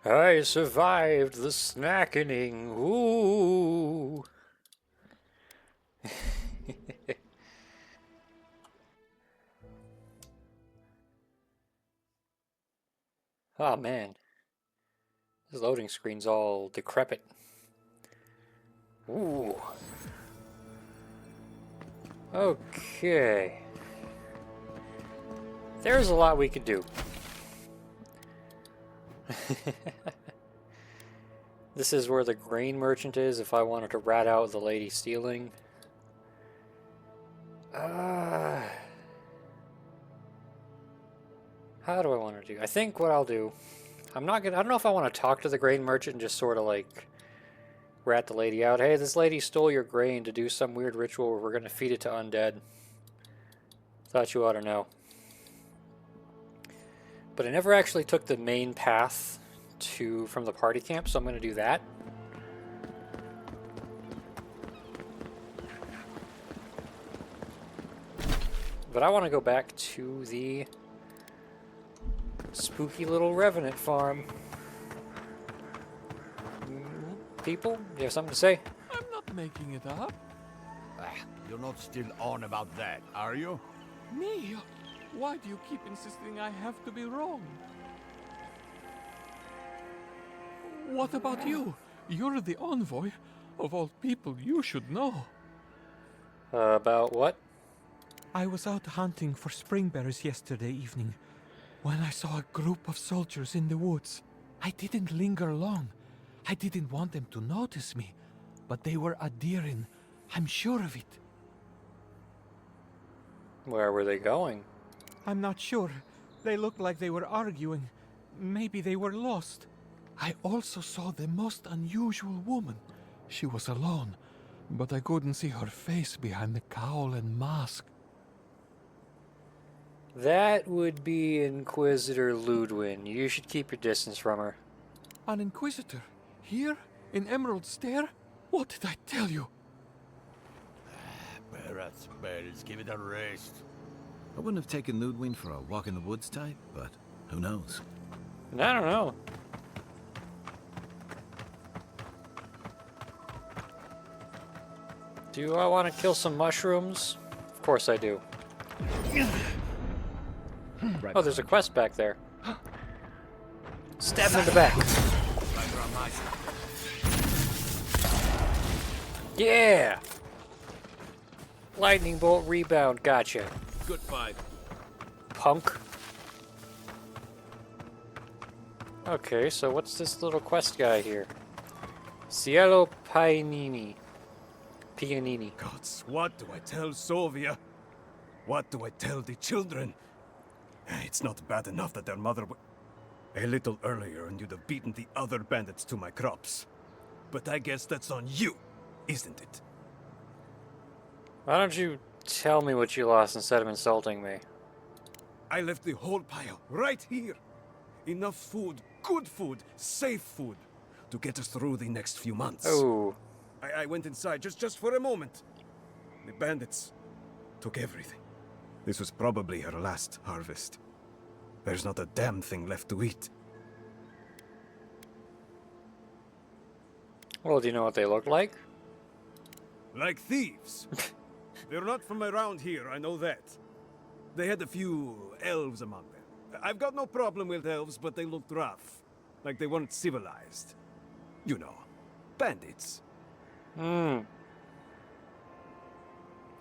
I survived the snackening. Ooh. Oh man, this loading screen's all decrepit. Ooh. Okay. There's a lot we could do. This is where the grain merchant is if I wanted to rat out the lady stealing. How do I want to do? I think what I'll do, I don't know if I want to talk to the grain merchant and just sort of like rat the lady out. Hey, this lady stole your grain to do some weird ritual where we're going to feed it to undead. Thought you ought to know. But I never actually took the main path from the party camp, so I'm going to do that. But I want to go back to the spooky little revenant farm. People, you have something to say? I'm not making it up. You're not still on about that, are you? Me? Why do you keep insisting I have to be wrong? What about you? You're the envoy. Of all people, you should know. About what? I was out hunting for springberries yesterday evening when I saw a group of soldiers in the woods. I didn't linger long. I didn't want them to notice me, but they were adhering. I'm sure of it. Where were they going? I'm not sure. They looked like they were arguing. Maybe they were lost. I also saw the most unusual woman. She was alone, but I couldn't see her face behind the cowl and mask. That would be Inquisitor Ludwin. You should keep your distance from her. An inquisitor? Here? In Emerald Stair? What did I tell you? Barrett's bells, give it a rest. I wouldn't have taken Ludwig for a walk in the woods type, but who knows? I don't know. Do I want to kill some mushrooms? Of course I do. Right. Oh, there's a quest back there. Stab him in the back. Yeah! Lightning bolt rebound, gotcha. Good fight. Punk. Okay, so what's this little quest guy here? Cielo Pianini. Pianini. Gods, what do I tell Sovia? What do I tell the children? It's not bad enough that their mother a little earlier and you'd have beaten the other bandits to my crops. But I guess that's on you, isn't it? Why don't you tell me what you lost instead of insulting me? I left the whole pile right here. Enough food, good food, safe food, to get us through the next few months. Oh. I went inside just for a moment. The bandits took everything. This was probably her last harvest. There's not a damn thing left to eat. Well, do you know what they look like? Like thieves. They're not from around here, I know that. They had a few elves among them. I've got no problem with elves, but they looked rough. Like they weren't civilized. You know, bandits.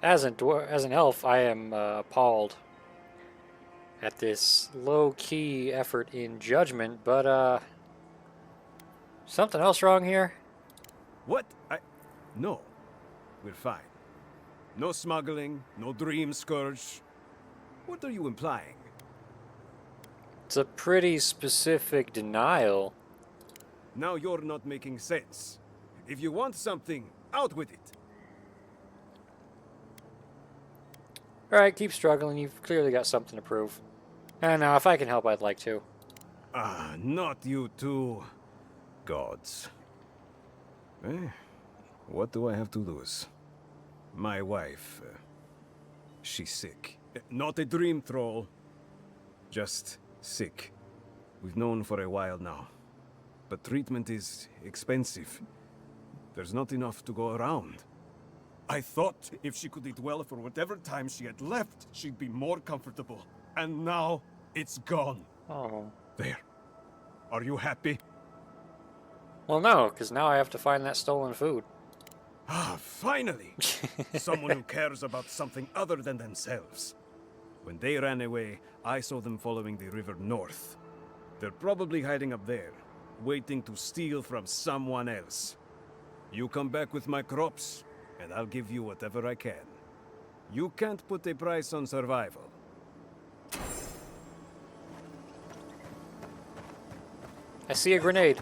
As an elf, I am appalled at this low-key effort in judgment, but something else wrong here? What? No. We're fine. No smuggling, no Dreamscourge. What are you implying? It's a pretty specific denial. Now you're not making sense. If you want something, out with it. Alright, keep struggling. You've clearly got something to prove. And now, if I can help, I'd like to. Not you two. Gods. What do I have to lose? My wife, she's sick. Not a dream troll. Just sick. We've known for a while now. but treatment is expensive. There's not enough to go around. I thought if she could eat well for whatever time she had left, she'd be more comfortable. And now, it's gone. Oh. There. Are you happy? Well, no, because now I have to find that stolen food. Ah, finally! Someone who cares about something other than themselves. When they ran away, I saw them following the river north. They're probably hiding up there, waiting to steal from someone else. You come back with my crops, and I'll give you whatever I can. You can't put a price on survival. I see a grenade.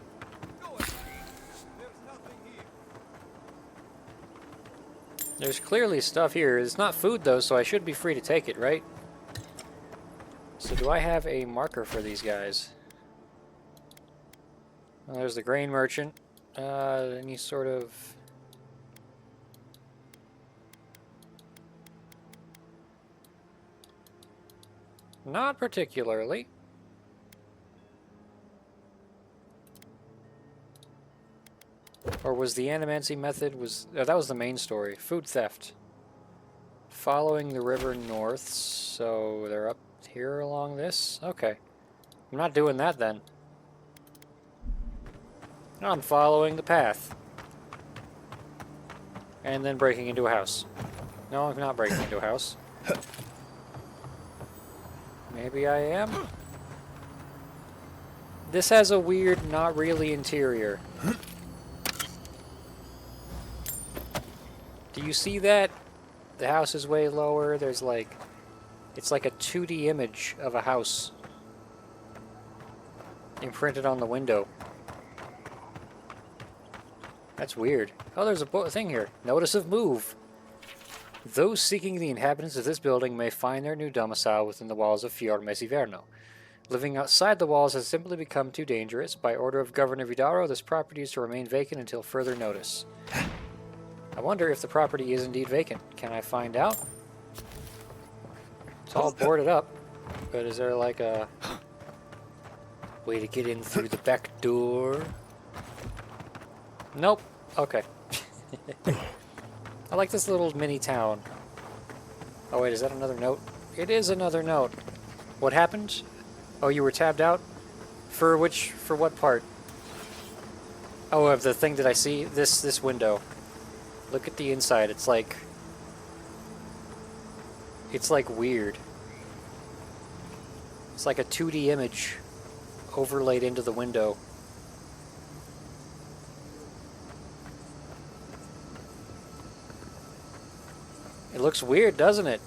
There's clearly stuff here. It's not food, though, so I should be free to take it, right? So do I have a marker for these guys? Well, there's the grain merchant. Any sort of... Not particularly. Or was the animancy method that was the main story. Food theft. Following the river north, so they're up here along this? Okay. I'm not doing that then. I'm following the path. And then breaking into a house. No, I'm not breaking into a house. Maybe I am? This has a weird, not really interior. Do you see that? The house is way lower. There's like... It's like a 2D image of a house. Imprinted on the window. That's weird. Oh, there's a thing here. Notice of move. Those seeking the inhabitants of this building may find their new domicile within the walls of Fior Mesiverno. Living outside the walls has simply become too dangerous. By order of Governor Vidaro, this property is to remain vacant until further notice. I wonder if the property is indeed vacant. Can I find out? It's all boarded up, but is there like a way to get in through the back door? Nope. Okay. I like this little mini town. Oh wait, is that another note? It is another note. What happened? Oh, you were tabbed out? For what part? Oh, of the thing that I see? This window. Look at the inside. It's like weird. It's like a 2D image overlaid into the window. It looks weird, doesn't it?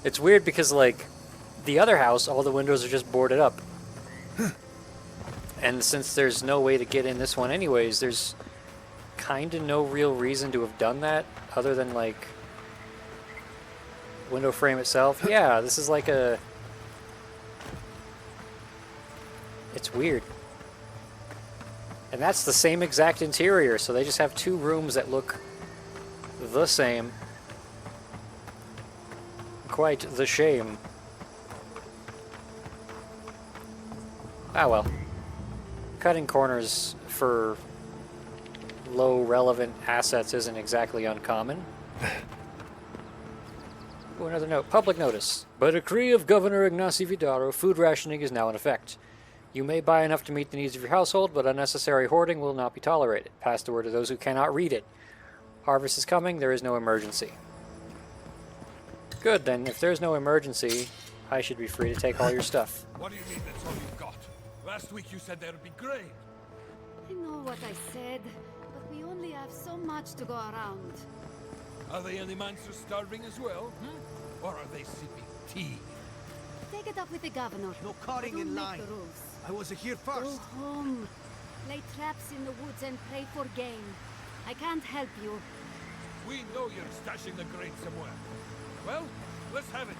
It's weird because, like, the other house, all the windows are just boarded up. And since there's no way to get in this one anyways, there's kind of no real reason to have done that other than, like, window frame itself. Yeah, this is like a... It's weird. And that's the same exact interior, so they just have two rooms that look the same. Quite the shame. Ah well. Cutting corners for low relevant assets isn't exactly uncommon. Oh, another note. Public notice. By decree of Governor Ignacio Vidaro, food rationing is now in effect. You may buy enough to meet the needs of your household, but unnecessary hoarding will not be tolerated. Pass the word to those who cannot read it. Harvest is coming, there is no emergency. Good, then. If there's no emergency, I should be free to take all your stuff. What do you mean that's all you've got? Last week you said there would be grain. I know what I said, but we only have so much to go around. Are the Animancers starving as well? Or are they sipping tea? Take it up with the governor. No cutting Don't in make line. the rules. I was here Go first. home. Lay traps in the woods and pray for game. I can't help you. We know you're stashing the grain somewhere. Well, let's have it.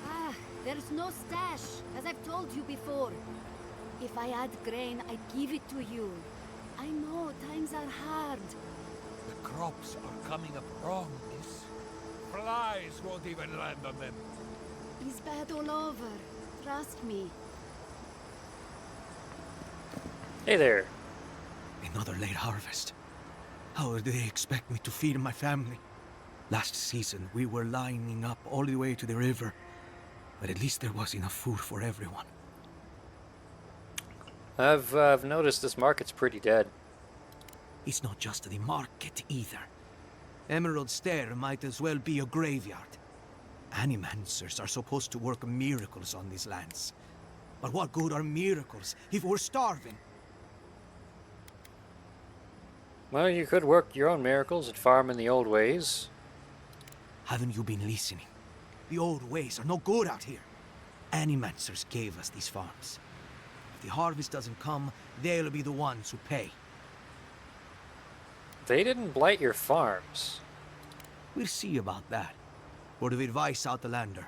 Ah, there's no stash, as I've told you before. If I had grain, I'd give it to you. I know, times are hard. The crops are coming up wrong, miss. Fly eyes won't even land on them. He's bad all over. Trust me. Hey there. Another late harvest. How do they expect me to feed my family? Last season, we were lining up all the way to the river. But at least there was enough food for everyone. I've noticed this market's pretty dead. It's not just the market either. Emerald Stair might as well be a graveyard. Animancers are supposed to work miracles on these lands. But what good are miracles if we're starving? Well, you could work your own miracles and farm in the old ways. Haven't you been listening? The old ways are no good out here. Animancers gave us these farms. If the harvest doesn't come, they'll be the ones who pay. They didn't blight your farms. We'll see about that. Word of advice, Outlander.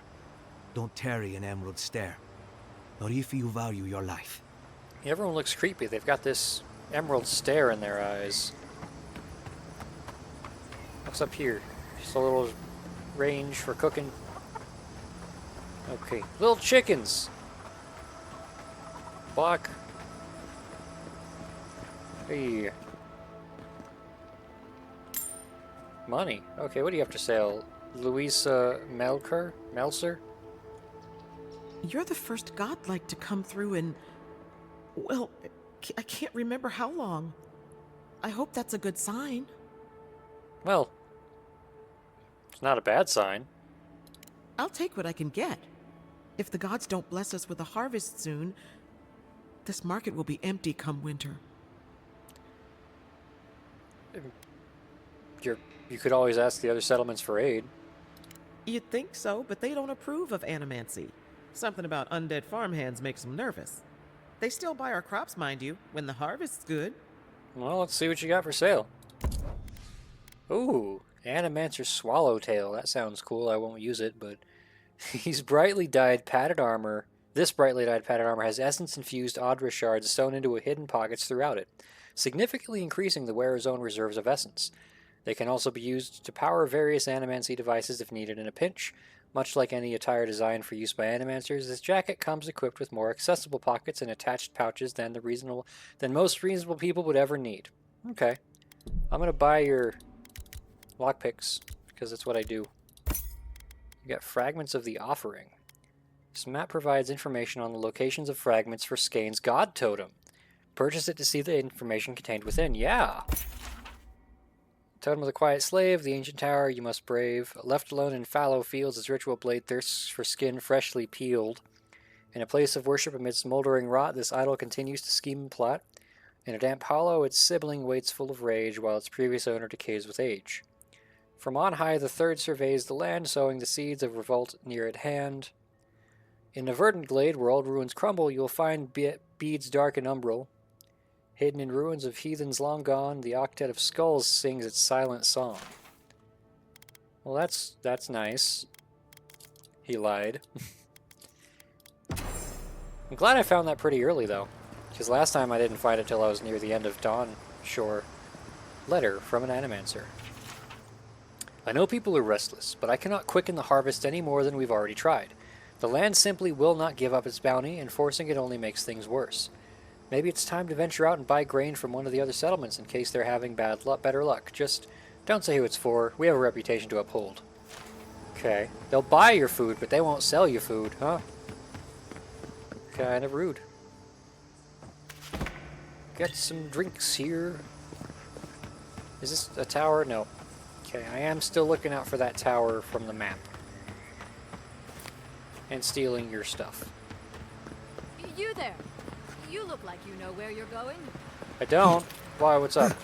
Don't tarry in Emerald Stair. Not if you value your life. Everyone looks creepy. They've got this emerald stare in their eyes. What's up here? Just a little range for cooking. Okay. Little chickens! Block. Hey. Money. Okay, what do you have to sell? Louisa Melser? You're the first godlike to come through in... well, I can't remember how long. I hope that's a good sign. Well, it's not a bad sign. I'll take what I can get. If the gods don't bless us with a harvest soon, this market will be empty come winter. You could always ask the other settlements for aid. You'd think so, but they don't approve of animancy. Something about undead farmhands makes them nervous. They still buy our crops, mind you, when the harvest's good. Well, let's see what you got for sale. Ooh, Animancer Swallowtail. That sounds cool. I won't use it, but he's brightly dyed padded armor. This brightly dyed padded armor has essence-infused Audra shards sewn into hidden pockets throughout it, significantly increasing the wearer's own reserves of essence. They can also be used to power various animancy devices if needed in a pinch. Much like any attire designed for use by animancers, this jacket comes equipped with more accessible pockets and attached pouches than most reasonable people would ever need. Okay. I'm gonna buy your lockpicks, because that's what I do. You got Fragments of the Offering. This map provides information on the locations of fragments for Skane's God Totem. Purchase it to see the information contained within. Yeah! Totem of the Quiet Slave, the ancient tower you must brave. Left alone in fallow fields, its ritual blade thirsts for skin freshly peeled. In a place of worship amid smoldering rot, this idol continues to scheme and plot. In a damp hollow, its sibling waits full of rage, while its previous owner decays with age. From on high, the third surveys the land, sowing the seeds of revolt near at hand. In a verdant glade where old ruins crumble, you will find beads dark and umbral. Hidden in ruins of heathens long gone, the octet of skulls sings its silent song. Well, that's nice. He lied. I'm glad I found that pretty early, though, because last time I didn't find it till I was near the end of Dawn Shore. Letter from an Animancer. I know people are restless, but I cannot quicken the harvest any more than we've already tried. The land simply will not give up its bounty, and forcing it only makes things worse. Maybe it's time to venture out and buy grain from one of the other settlements in case they're having better luck. Just don't say who it's for. We have a reputation to uphold. Okay. They'll buy your food, but they won't sell you food, huh? Kind of rude. Get some drinks here. Is this a tower? No. Okay, I am still looking out for that tower from the map. And stealing your stuff. You there. You look like you know where you're going. I don't. Why, what's up?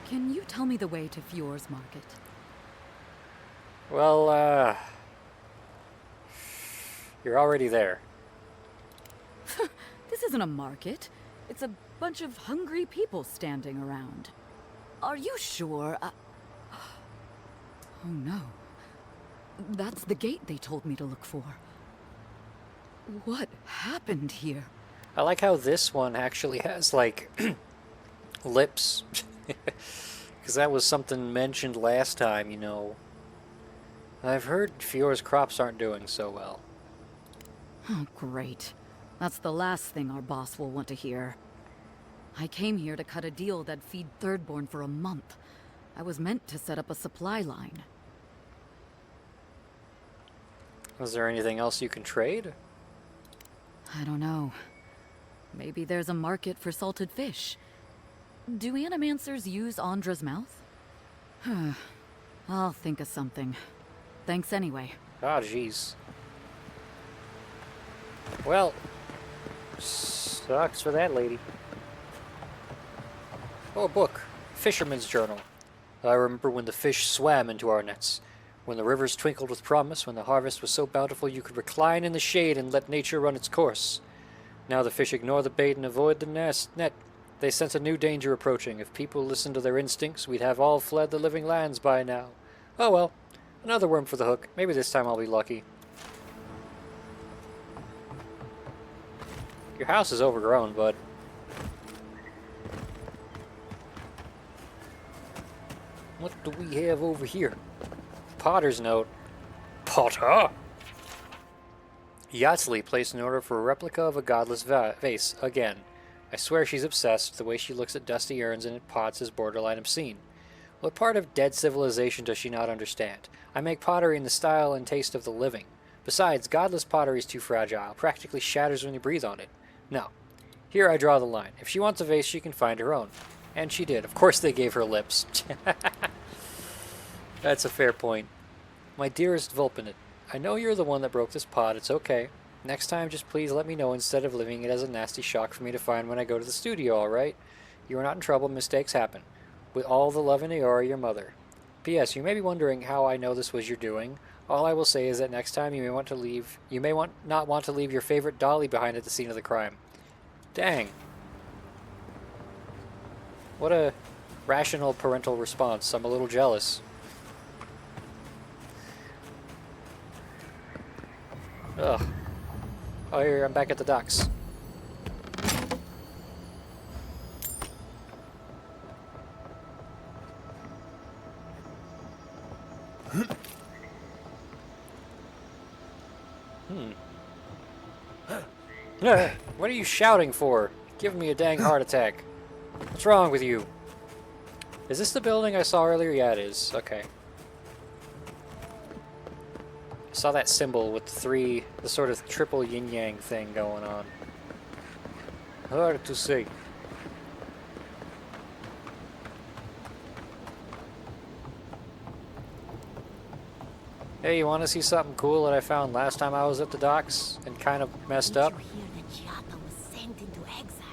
Can you tell me the way to Fior's market? Well, you're already there. This isn't a market. It's a bunch of hungry people standing around. Are you sure? Oh no. That's the gate they told me to look for. What happened here? I like how this one actually has, like, lips. Because that was something mentioned last time, you know. I've heard Fior's crops aren't doing so well. Oh, great. That's the last thing our boss will want to hear. I came here to cut a deal that'd feed Thirdborn for a month. I was meant to set up a supply line. Is there anything else you can trade? I don't know. Maybe there's a market for salted fish. Do Animancers use Andra's mouth? I'll think of something. Thanks anyway. Ah, jeez. Well, sucks for that lady. Oh, a book. Fisherman's Journal. I remember when the fish swam into our nets. When the rivers twinkled with promise, when the harvest was so bountiful you could recline in the shade and let nature run its course. Now the fish ignore the bait and avoid the net. They sense a new danger approaching. If people listened to their instincts, we'd have all fled the living lands by now. Oh well, another worm for the hook. Maybe this time I'll be lucky. Your house is overgrown, bud. What do we have over here? Potter's note. Potter! Yatsli placed an order for a replica of a godless vase, again. I swear she's obsessed. The way she looks at dusty urns and pots is borderline obscene. What part of dead civilization does she not understand? I make pottery in the style and taste of the living. Besides, godless pottery is too fragile, practically shatters when you breathe on it. No. Here I draw the line. If she wants a vase, she can find her own. And she did. Of course they gave her lips. That's a fair point. My dearest Vulpinit, I know you're the one that broke this pot. It's okay. Next time, just please let me know instead of leaving it as a nasty shock for me to find when I go to the studio, alright? You are not in trouble. Mistakes happen. With all the love in Eora, your mother. P.S. You may be wondering how I know this was your doing. All I will say is that next time you may not want to leave your favorite dolly behind at the scene of the crime. Dang. What a rational parental response. I'm a little jealous. Ugh. Oh, here, I'm back at the docks. What are you shouting for? Give me a dang heart attack. What's wrong with you? Is this the building I saw earlier? Yeah, it is. Okay. I saw that symbol with the sort of triple yin-yang thing going on. Hard to say. Hey, you want to see something cool that I found last time I was at the docks and kind of messed up? Did you hear that Giatta was sent into exile?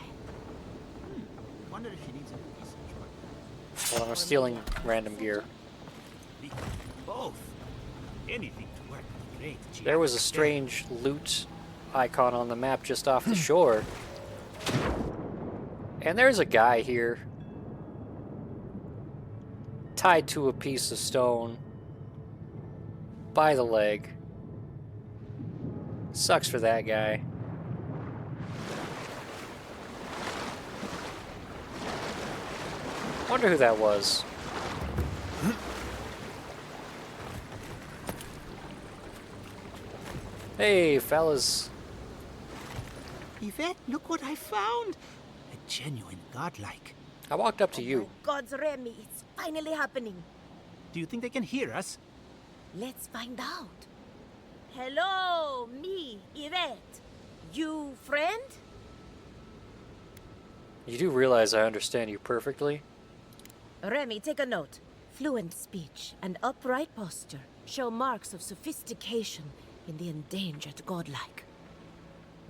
Wonder if she needs a message. Well, I'm stealing random gear. Both. Anything to work. Great. There was a strange loot icon on the map just off the shore. And there's a guy here. Tied to a piece of stone. By the leg. Sucks for that guy. Wonder who that was. Hey, fellas. Yvette, look what I found. A genuine godlike. I walked up to you. God's Remy, it's finally happening. Do you think they can hear us? Let's find out. Hello, me, Yvette. You friend? You do realize I understand you perfectly? Remy, take a note. Fluent speech and upright posture show marks of sophistication in the endangered godlike.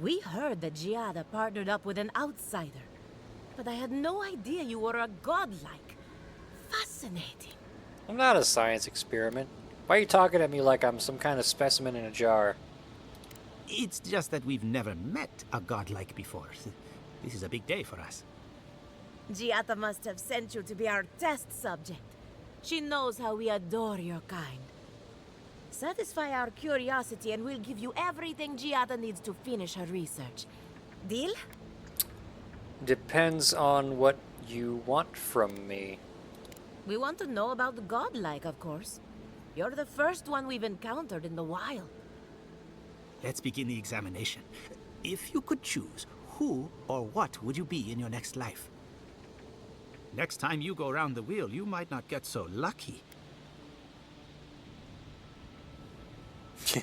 We heard that Giatta partnered up with an outsider, but I had no idea you were a godlike. Fascinating. I'm not a science experiment. Why are you talking at me like I'm some kind of specimen in a jar? It's just that we've never met a godlike before. This is a big day for us. Giatta must have sent you to be our test subject. She knows how we adore your kind. Satisfy our curiosity and we'll give you everything Giatta needs to finish her research. Deal? Depends on what you want from me. We want to know about the godlike, of course. You're the first one we've encountered in the wild. Let's begin the examination. If you could choose, who or what would you be in your next life? Next time you go round the wheel, you might not get so lucky.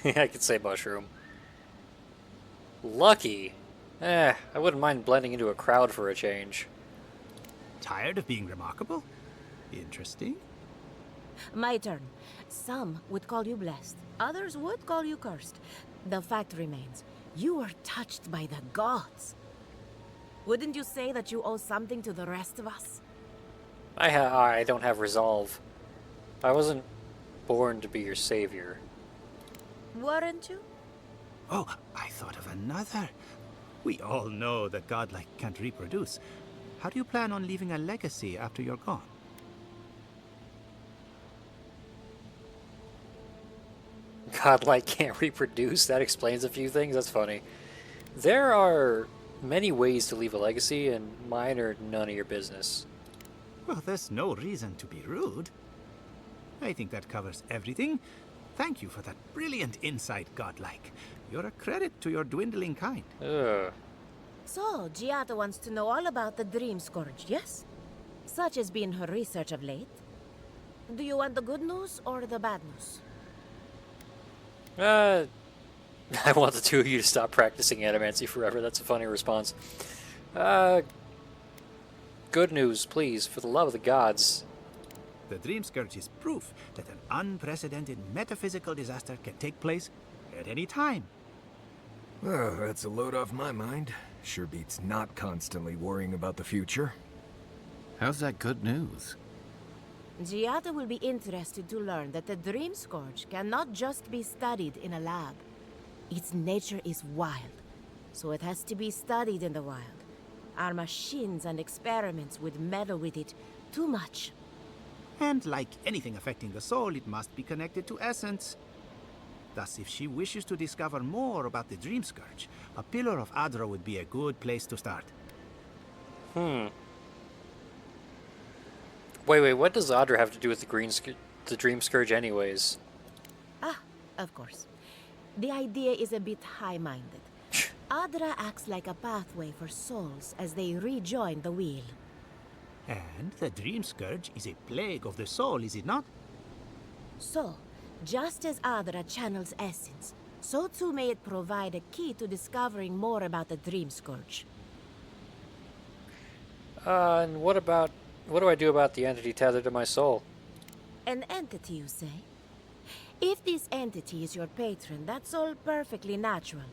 I could say mushroom. Lucky? I wouldn't mind blending into a crowd for a change. Tired of being remarkable? Interesting. My turn. Some would call you blessed. Others would call you cursed. The fact remains, you were touched by the gods. Wouldn't you say that you owe something to the rest of us? I don't have resolve. I wasn't born to be your savior. Weren't you? Oh, I thought of another. We all know that godlike can't reproduce. How do you plan on leaving a legacy after you're gone? Godlike can't reproduce? That explains a few things. That's funny. There are many ways to leave a legacy, and mine are none of your business. Well, there's no reason to be rude. I think that covers everything. Thank you for that brilliant insight, godlike. You're a credit to your dwindling kind. Ugh. So, Giatta wants to know all about the Dreamscourge, yes? Such has been her research of late. Do you want the good news or the bad news? I want the two of you to stop practicing Animancy forever. That's a funny response. Good news, please, for the love of the gods. The Dreamscourge is proof that an unprecedented metaphysical disaster can take place at any time. Oh, that's a load off my mind. Sure beats not constantly worrying about the future. How's that good news? Giatta will be interested to learn that the Dreamscourge cannot just be studied in a lab. Its nature is wild, so it has to be studied in the wild. Our machines and experiments would meddle with it too much. And like anything affecting the soul, it must be connected to essence. Thus, if she wishes to discover more about the Dreamscourge, a Pillar of Adra would be a good place to start. Wait, what does Adra have to do with the Dreamscourge anyways? Ah, of course. The idea is a bit high-minded. Adra acts like a pathway for souls as they rejoin the wheel. And the Dreamscourge is a plague of the soul, is it not? So, just as Adra channels essence, so too may it provide a key to discovering more about the Dreamscourge. And what do I do about the entity tethered to my soul? An entity, you say? If this entity is your patron, that's all perfectly natural.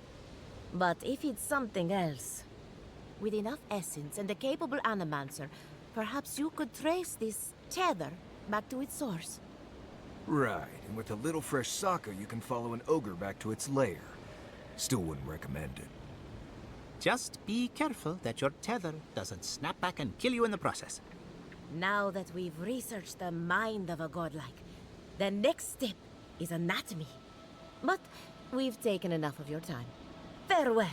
But if it's something else, with enough essence and a capable Animancer, perhaps you could trace this tether back to its source. Right, and with a little fresh soccer, you can follow an ogre back to its lair. Still wouldn't recommend it. Just be careful that your tether doesn't snap back and kill you in the process. Now that we've researched the mind of a godlike, the next step is anatomy. But we've taken enough of your time. Farewell.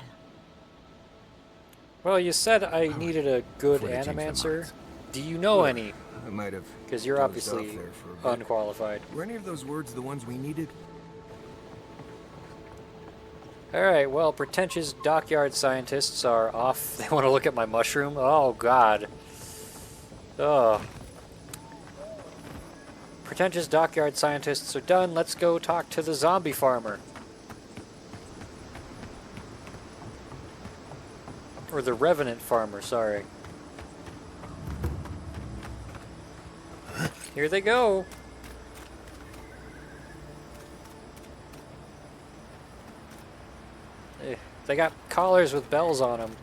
Well, you said I needed a good Before they change their Animancer. minds. Do you know any? I might have. Because you're dozed obviously off there for a bit. unqualified. Were any of those words the ones we needed? Alright, well, pretentious dockyard scientists are off. They want to look at my mushroom? Oh, God. Oh. Pretentious dockyard scientists are done. Let's go talk to the zombie farmer. Or the revenant farmer, sorry. Here they go. They got collars with bells on them.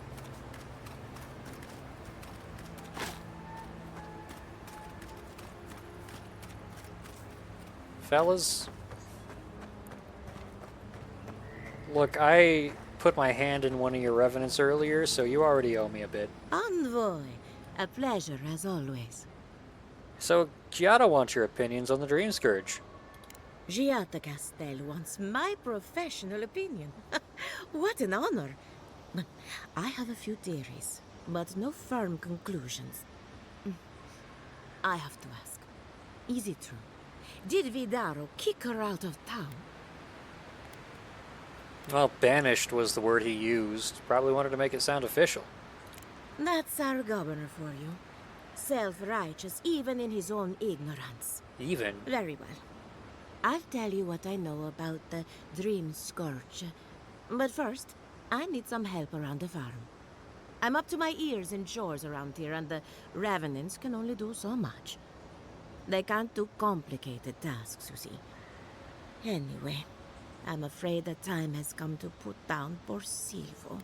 Fellas? Look, I put my hand in one of your revenants earlier, so you already owe me a bit. Envoy. A pleasure, as always. So, Giatta wants your opinions on the Dreamscourge. Giatta Castel wants my professional opinion. What an honor. I have a few theories, but no firm conclusions. I have to ask, is it true? did Vidaro kick her out of town? Well, banished was the word he used. Probably wanted to make it sound official. That's our governor for you. Self-righteous even in his own ignorance. Even? Very well. I'll tell you what I know about the Dreamscourge. But first, I need some help around the farm. I'm up to my ears in chores around here, and the Revenants can only do so much. They can't do complicated tasks, you see. Anyway, I'm afraid the time has come to put down poor Silvo.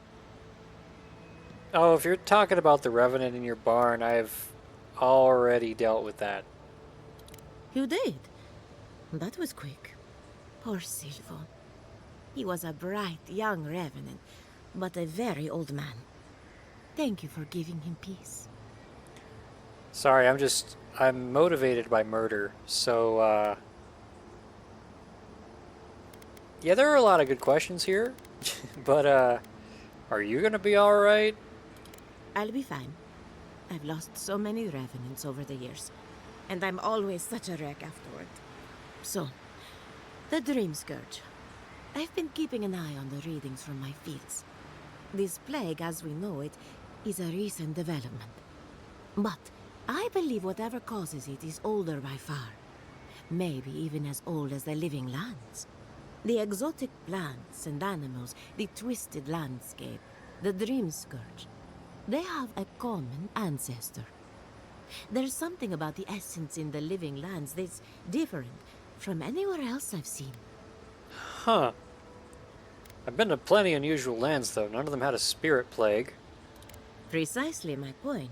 Oh, if you're talking about the Revenant in your barn, I've already dealt with that. You did? That was quick. Poor Silvo. He was a bright young Revenant, but a very old man. Thank you for giving him peace. Sorry, I'm motivated by murder, so, yeah, there are a lot of good questions here, but, are you gonna be alright? I'll be fine. I've lost so many Revenants over the years, and I'm always such a wreck afterward. So, the Dreamscourge. I've been keeping an eye on the readings from my fields. This plague, as we know it, is a recent development. But I believe whatever causes it is older by far. Maybe even as old as the living lands. The exotic plants and animals, the twisted landscape, the Dreamscourge. They have a common ancestor. There's something about the essence in the living lands that's different from anywhere else I've seen. Huh. I've been to plenty unusual lands, though. None of them had a spirit plague. Precisely my point.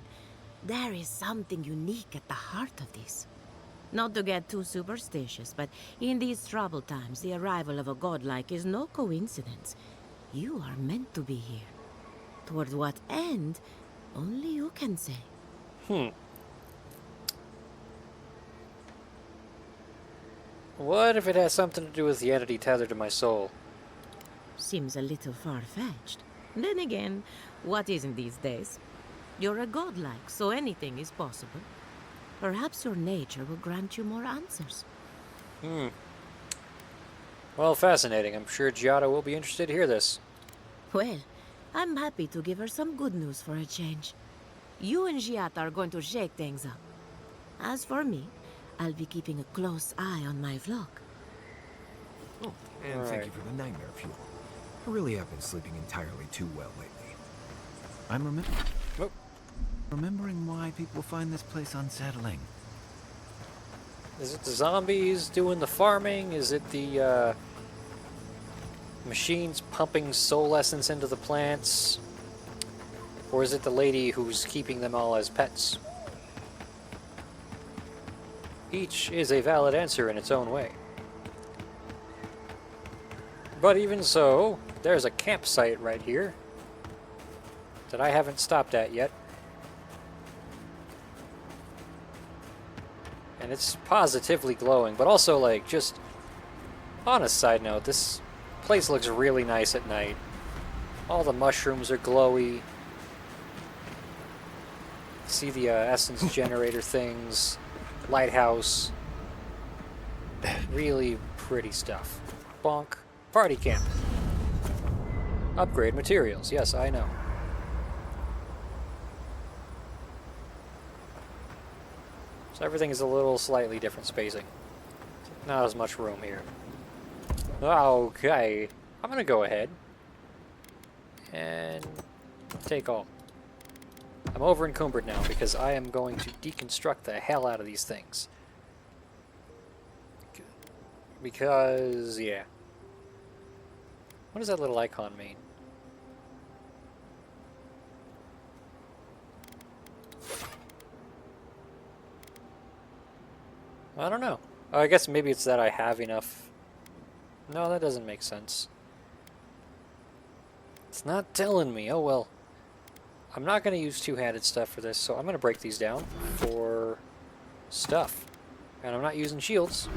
There is something unique at the heart of this. Not to get too superstitious, but in these troubled times, the arrival of a godlike is no coincidence. You are meant to be here. Toward what end, only you can say. What if it has something to do with the entity tethered to my soul? Seems a little far-fetched. Then again, what isn't these days? You're a godlike, so anything is possible. Perhaps your nature will grant you more answers. Well, fascinating. I'm sure Giatta will be interested to hear this. Well, I'm happy to give her some good news for a change. You and Giatta are going to shake things up. As for me, I'll be keeping a close eye on my flock. Oh, and thank you for the nightmare fuel. I really have been sleeping entirely too well lately. I'm remembering why people find this place unsettling. Is it the zombies doing the farming? Is it the machines pumping soul essence into the plants? Or is it the lady who's keeping them all as pets? Each is a valid answer in its own way. But even so, there's a campsite right here that I haven't stopped at yet. And it's positively glowing, but also, like, just on a side note, this place looks really nice at night. All the mushrooms are glowy. See the essence generator things, lighthouse. Really pretty stuff. Bonk. Party camp. Upgrade materials. Yes, I know. So everything is a little slightly different spacing. Not as much room here. Okay. I'm gonna go ahead and take all. I'm over encumbered now because I am going to deconstruct the hell out of these things. Because, yeah. What does that little icon mean? I don't know. Oh, I guess maybe it's that I have enough. No, that doesn't make sense. It's not telling me. Oh well. I'm not going to use two-handed stuff for this, so I'm going to break these down for stuff. And I'm not using shields.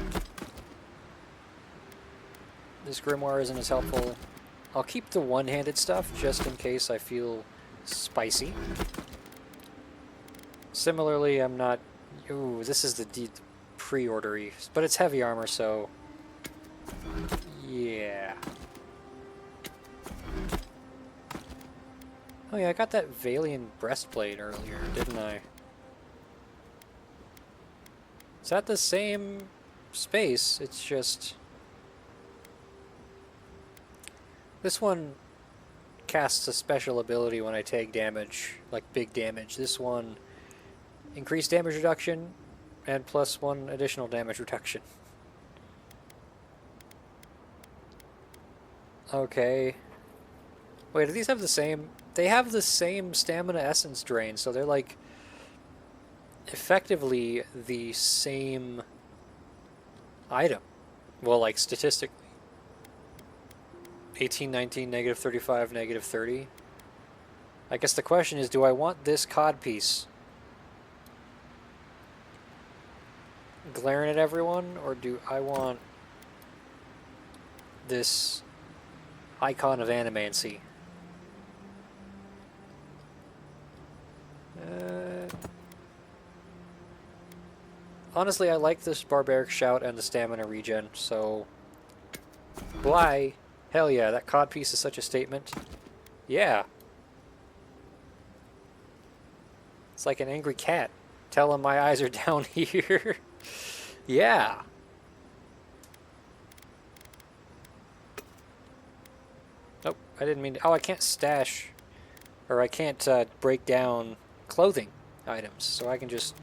This grimoire isn't as helpful. I'll keep the one-handed stuff just in case I feel spicy. Similarly, I'm not... Ooh, this is the pre-ordery, but it's heavy armor, so yeah. Oh yeah, I got that Valiant breastplate earlier, didn't I? Is that the same space? It's just this one casts a special ability when I take damage, like big damage. This one increased damage reduction and plus 1 additional damage reduction. Okay. Wait, do these have the same? They have the same stamina essence drain, so they're like effectively the same item. Well, like statistically. 18, 19, negative 35, negative 30. I guess the question is, do I want this codpiece glaring at everyone, or do I want this icon of Animancy? Honestly, I like this barbaric shout and the stamina regen, so why? Hell yeah, that codpiece is such a statement. Yeah. It's like an angry cat. Tell him my eyes are down here. Yeah. Nope, I didn't mean to. Oh, I can't stash, or I can't break down clothing items, so I can just...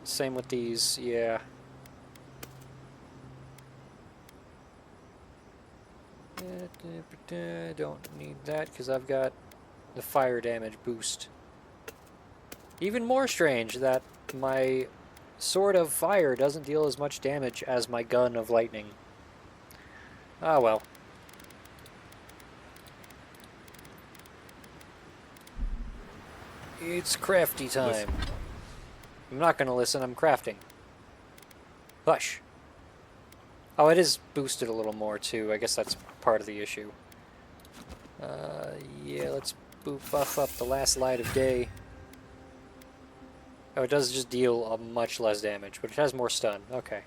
Same with these, yeah. Don't need that because I've got the fire damage boost. Even more strange that my sword of fire doesn't deal as much damage as my gun of lightning. Ah well. It's crafty time. Listen. I'm not gonna listen, I'm crafting. Hush. Oh, it is boosted a little more too. I guess that's part of the issue. Yeah, let's buff up the last light of day. Oh, it does just deal a much less damage, but it has more stun. Okay.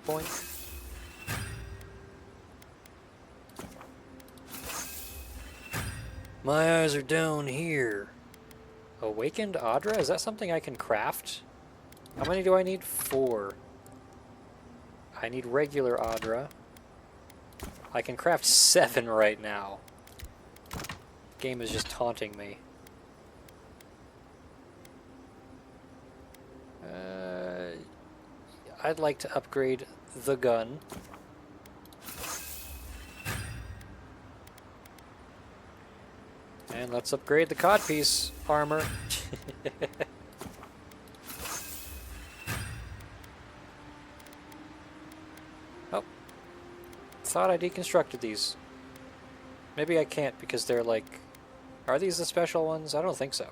Point. My eyes are down here. Awakened Audra? Is that something I can craft? How many do I need? 4. I need regular Audra. I can craft 7 right now. Game is just taunting me. I'd like to upgrade the gun. And let's upgrade the codpiece armor. Oh. Thought I deconstructed these. Maybe I can't because they're like... Are these the special ones? I don't think so.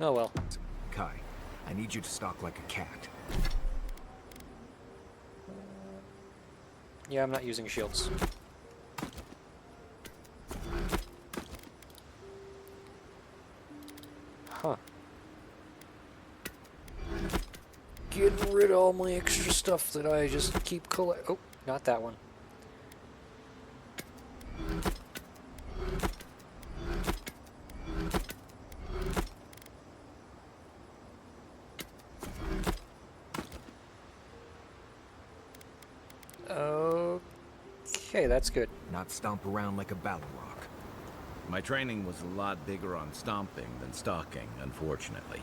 Oh well. Kai, I need you to stalk like a cat. Yeah, I'm not using shields. Huh. Getting rid of all my extra stuff that I just keep collecting. Oh, not that one. Okay, that's good. Not stomp around like a battle rock. My training was a lot bigger on stomping than stalking, unfortunately.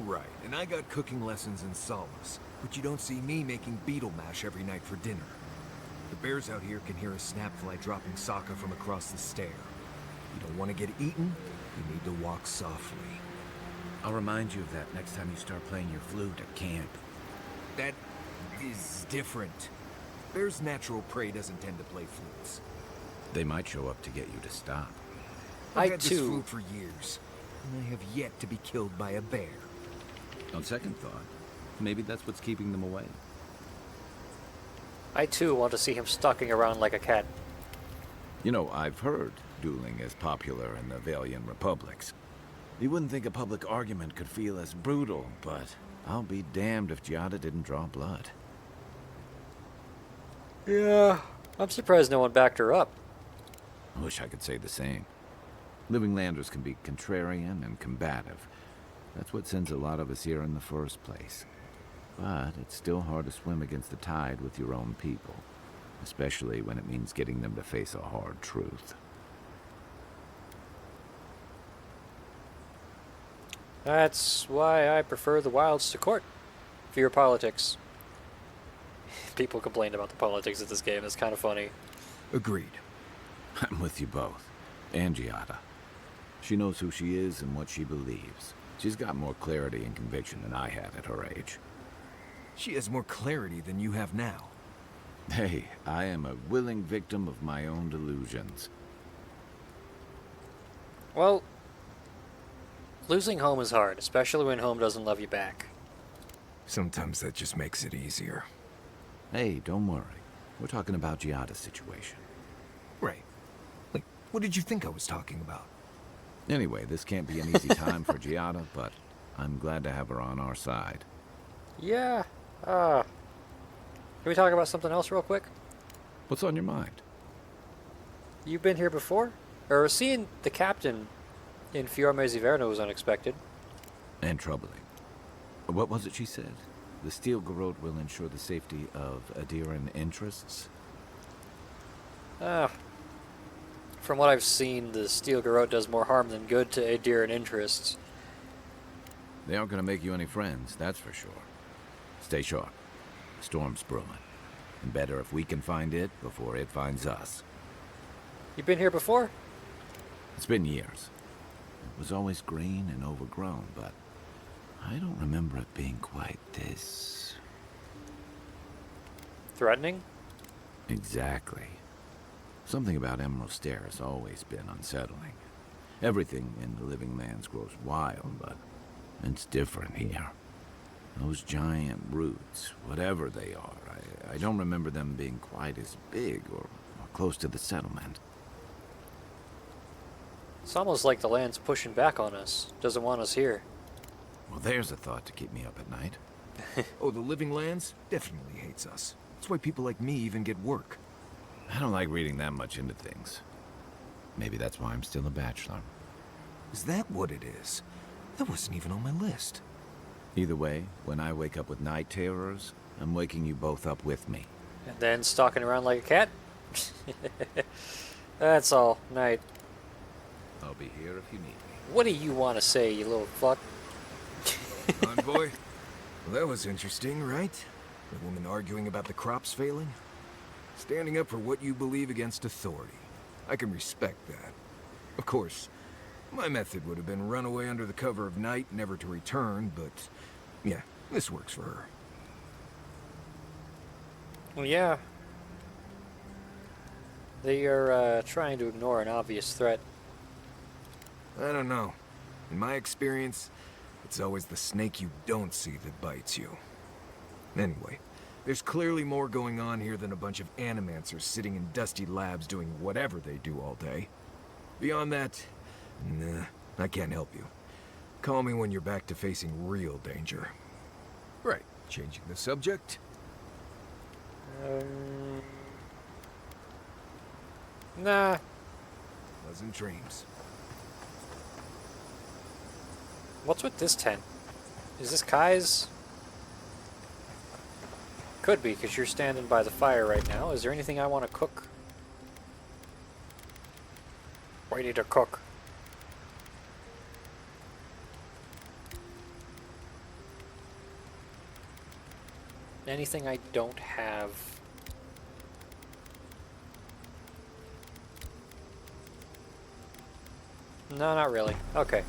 Right, and I got cooking lessons in Solace, but you don't see me making beetle mash every night for dinner. The bears out here can hear a snapfly dropping Sokka from across the stair. You don't want to get eaten, you need to walk softly. I'll remind you of that next time you start playing your flute at camp. That is different. Bear's natural prey doesn't tend to play flutes. They might show up to get you to stop. I've had this flute for years, and I have yet to be killed by a bear. On second thought, maybe that's what's keeping them away. I too want to see him stalking around like a cat. You know, I've heard dueling as popular in the Valian republics. You wouldn't think a public argument could feel as brutal, but I'll be damned if Giatta didn't draw blood. Yeah, I'm surprised no one backed her up. I wish I could say the same. Living Landers can be contrarian and combative. That's what sends a lot of us here in the first place. But it's still hard to swim against the tide with your own people, especially when it means getting them to face a hard truth. That's why I prefer the wilds to court. Fewer politics. People complained about the politics of this game. It's kind of funny. Agreed. I'm with you both. And Giatta. She knows who she is and what she believes. She's got more clarity and conviction than I had at her age. She has more clarity than you have now. Hey, I am a willing victim of my own delusions. Well, losing home is hard, especially when home doesn't love you back. Sometimes that just makes it easier. Hey, don't worry. We're talking about Giatta's situation. Right. Like, what did you think I was talking about? Anyway, this can't be an easy time for Giatta, but I'm glad to have her on our side. Yeah. Can we talk about something else real quick? What's on your mind? You've been here before? Or seeing the captain in Fiorme's Iverno was unexpected. And troubling. What was it she said? The Steel Garrote will ensure the safety of Adiran interests? From what I've seen, the Steel Garrote does more harm than good to Adiran interests. They aren't going to make you any friends, that's for sure. Stay sharp. The storm's brewing. And better if we can find it before it finds us. You been here before? It's been years. It was always green and overgrown, but I don't remember it being quite this... Threatening? Exactly. Something about Emerald Stair has always been unsettling. Everything in the Living Lands grows wild, but it's different here. Those giant roots, whatever they are, I don't remember them being quite as big or close to the settlement. It's almost like the land's pushing back on us. Doesn't want us here. Well, there's a thought to keep me up at night. Oh, the Living Lands definitely hates us. That's why people like me even get work. I don't like reading that much into things. Maybe that's why I'm still a bachelor. Is that what it is? That wasn't even on my list. Either way, when I wake up with night terrors, I'm waking you both up with me. And then stalking around like a cat? That's all. Night. I'll be here if you need me. What do you want to say, you little fuck? Envoy? Well, that was interesting, right? The woman arguing about the crops failing? Standing up for what you believe against authority. I can respect that. Of course, my method would have been run away under the cover of night, never to return, but yeah, this works for her. Well, yeah. They are trying to ignore an obvious threat. I don't know. In my experience, it's always the snake you don't see that bites you. Anyway, there's clearly more going on here than a bunch of Animancers sitting in dusty labs doing whatever they do all day. Beyond that, nah, I can't help you. Call me when you're back to facing real danger. Right, changing the subject. Nah. Pleasant dreams. What's with this tent? Is this Kai's? Could be, because you're standing by the fire right now. Is there anything I want to cook? We need to cook. Anything I don't have? No, not really. Okay.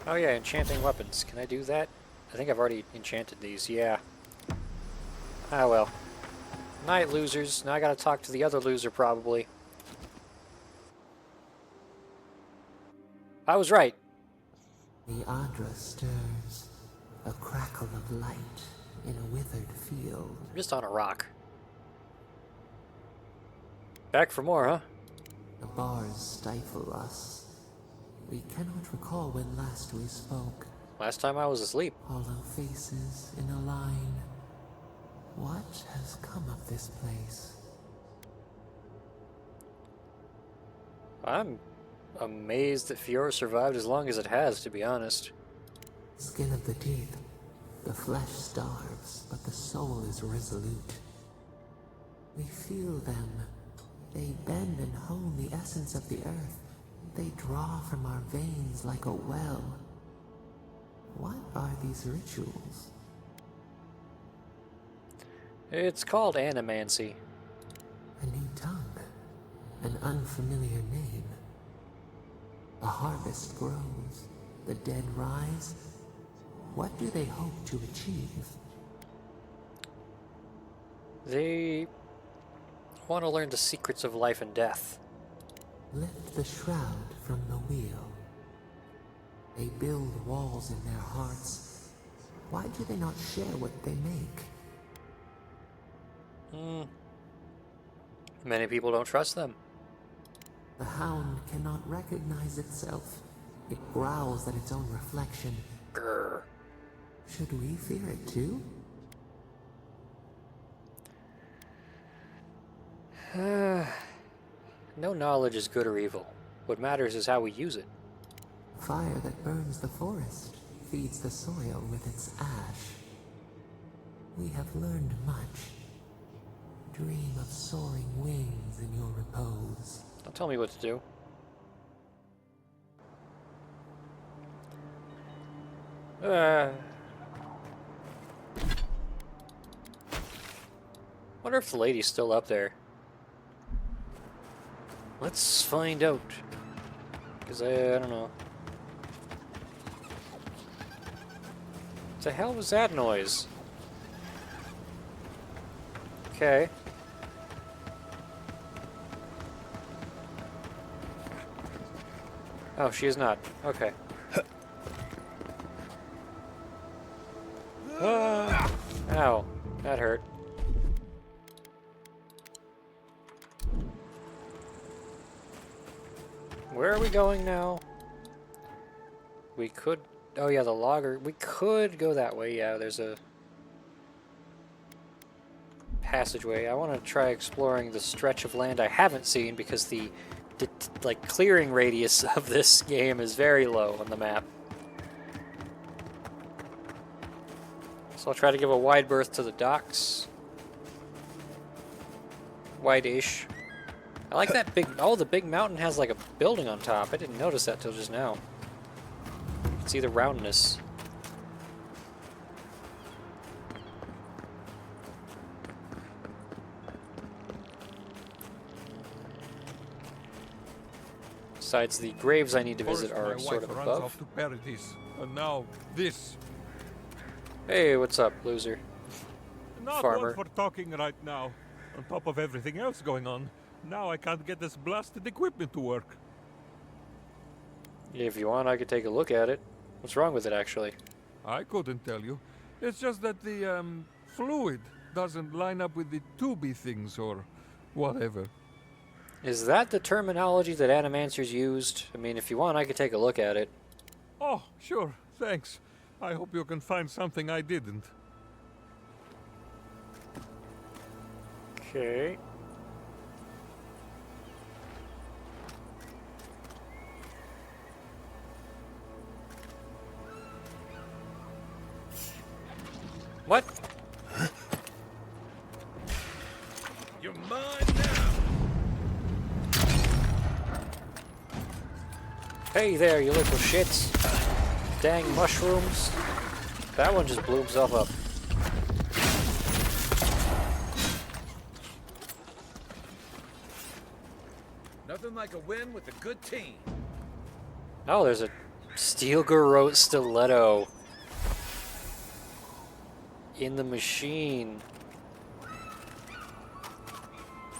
Oh yeah, enchanting weapons. Can I do that? I think I've already enchanted these, yeah. Ah well. Night, losers. Now I gotta talk to the other loser, probably. I was right. The Adra stirs, a crackle of light in a withered field. I'm just on a rock. Back for more, huh? The bars stifle us. We cannot recall when last we spoke. Last time I was asleep. Hollow faces in a line. What has come of this place? I'm amazed that Fiora survived as long as it has, to be honest. Skin of the teeth. The flesh starves, but the soul is resolute. We feel them. They bend and hone the essence of the earth. They draw from our veins like a well. What are these rituals? It's called Animancy. A new tongue. An unfamiliar name. A harvest grows. The dead rise. What do they hope to achieve? They want to learn the secrets of life and death. Lift the shroud from the wheel. They build walls in their hearts. Why do they not share what they make? Many people don't trust them. The hound cannot recognize itself. It growls at its own reflection. Grr. Should we fear it too? No knowledge is good or evil. What matters is how we use it. Fire that burns the forest feeds the soil with its ash. We have learned much. Dream of soaring wings in your repose. Don't tell me what to do. Wonder if the lady's still up there. Let's find out. Because I don't know. What the hell was that noise? Okay. Oh, she is not. Okay. Ow. That hurt. Where are we going now? We could... Oh yeah, the logger. We could go that way. Yeah, there's a passageway. I want to try exploring the stretch of land I haven't seen because the like clearing radius of this game is very low on the map. So I'll try to give a wide berth to the docks. Wide-ish. I like that big... Oh, the big mountain has like a building on top. I didn't notice that till just now. It's either roundness. Besides, the graves I need to visit First, are my sort of wife runs above. off to Paradise, and now this. Hey, what's up, loser? Not Farmer. one for talking right now. On top of everything else going on, now I can't get this blasted equipment to work. If you want, I could take a look at it. What's wrong with it, actually? I couldn't tell you. It's just that the fluid doesn't line up with the tubey things or whatever. Is that the terminology that Animancers used? I mean, if you want, I could take a look at it. Oh, sure, thanks. I hope you can find something I didn't. Okay. What? You're mine now! Hey there, you little shits. Dang mushrooms. That one just blew himself up. Nothing like a win with a good team. Oh, there's a steel garrote stiletto in the machine.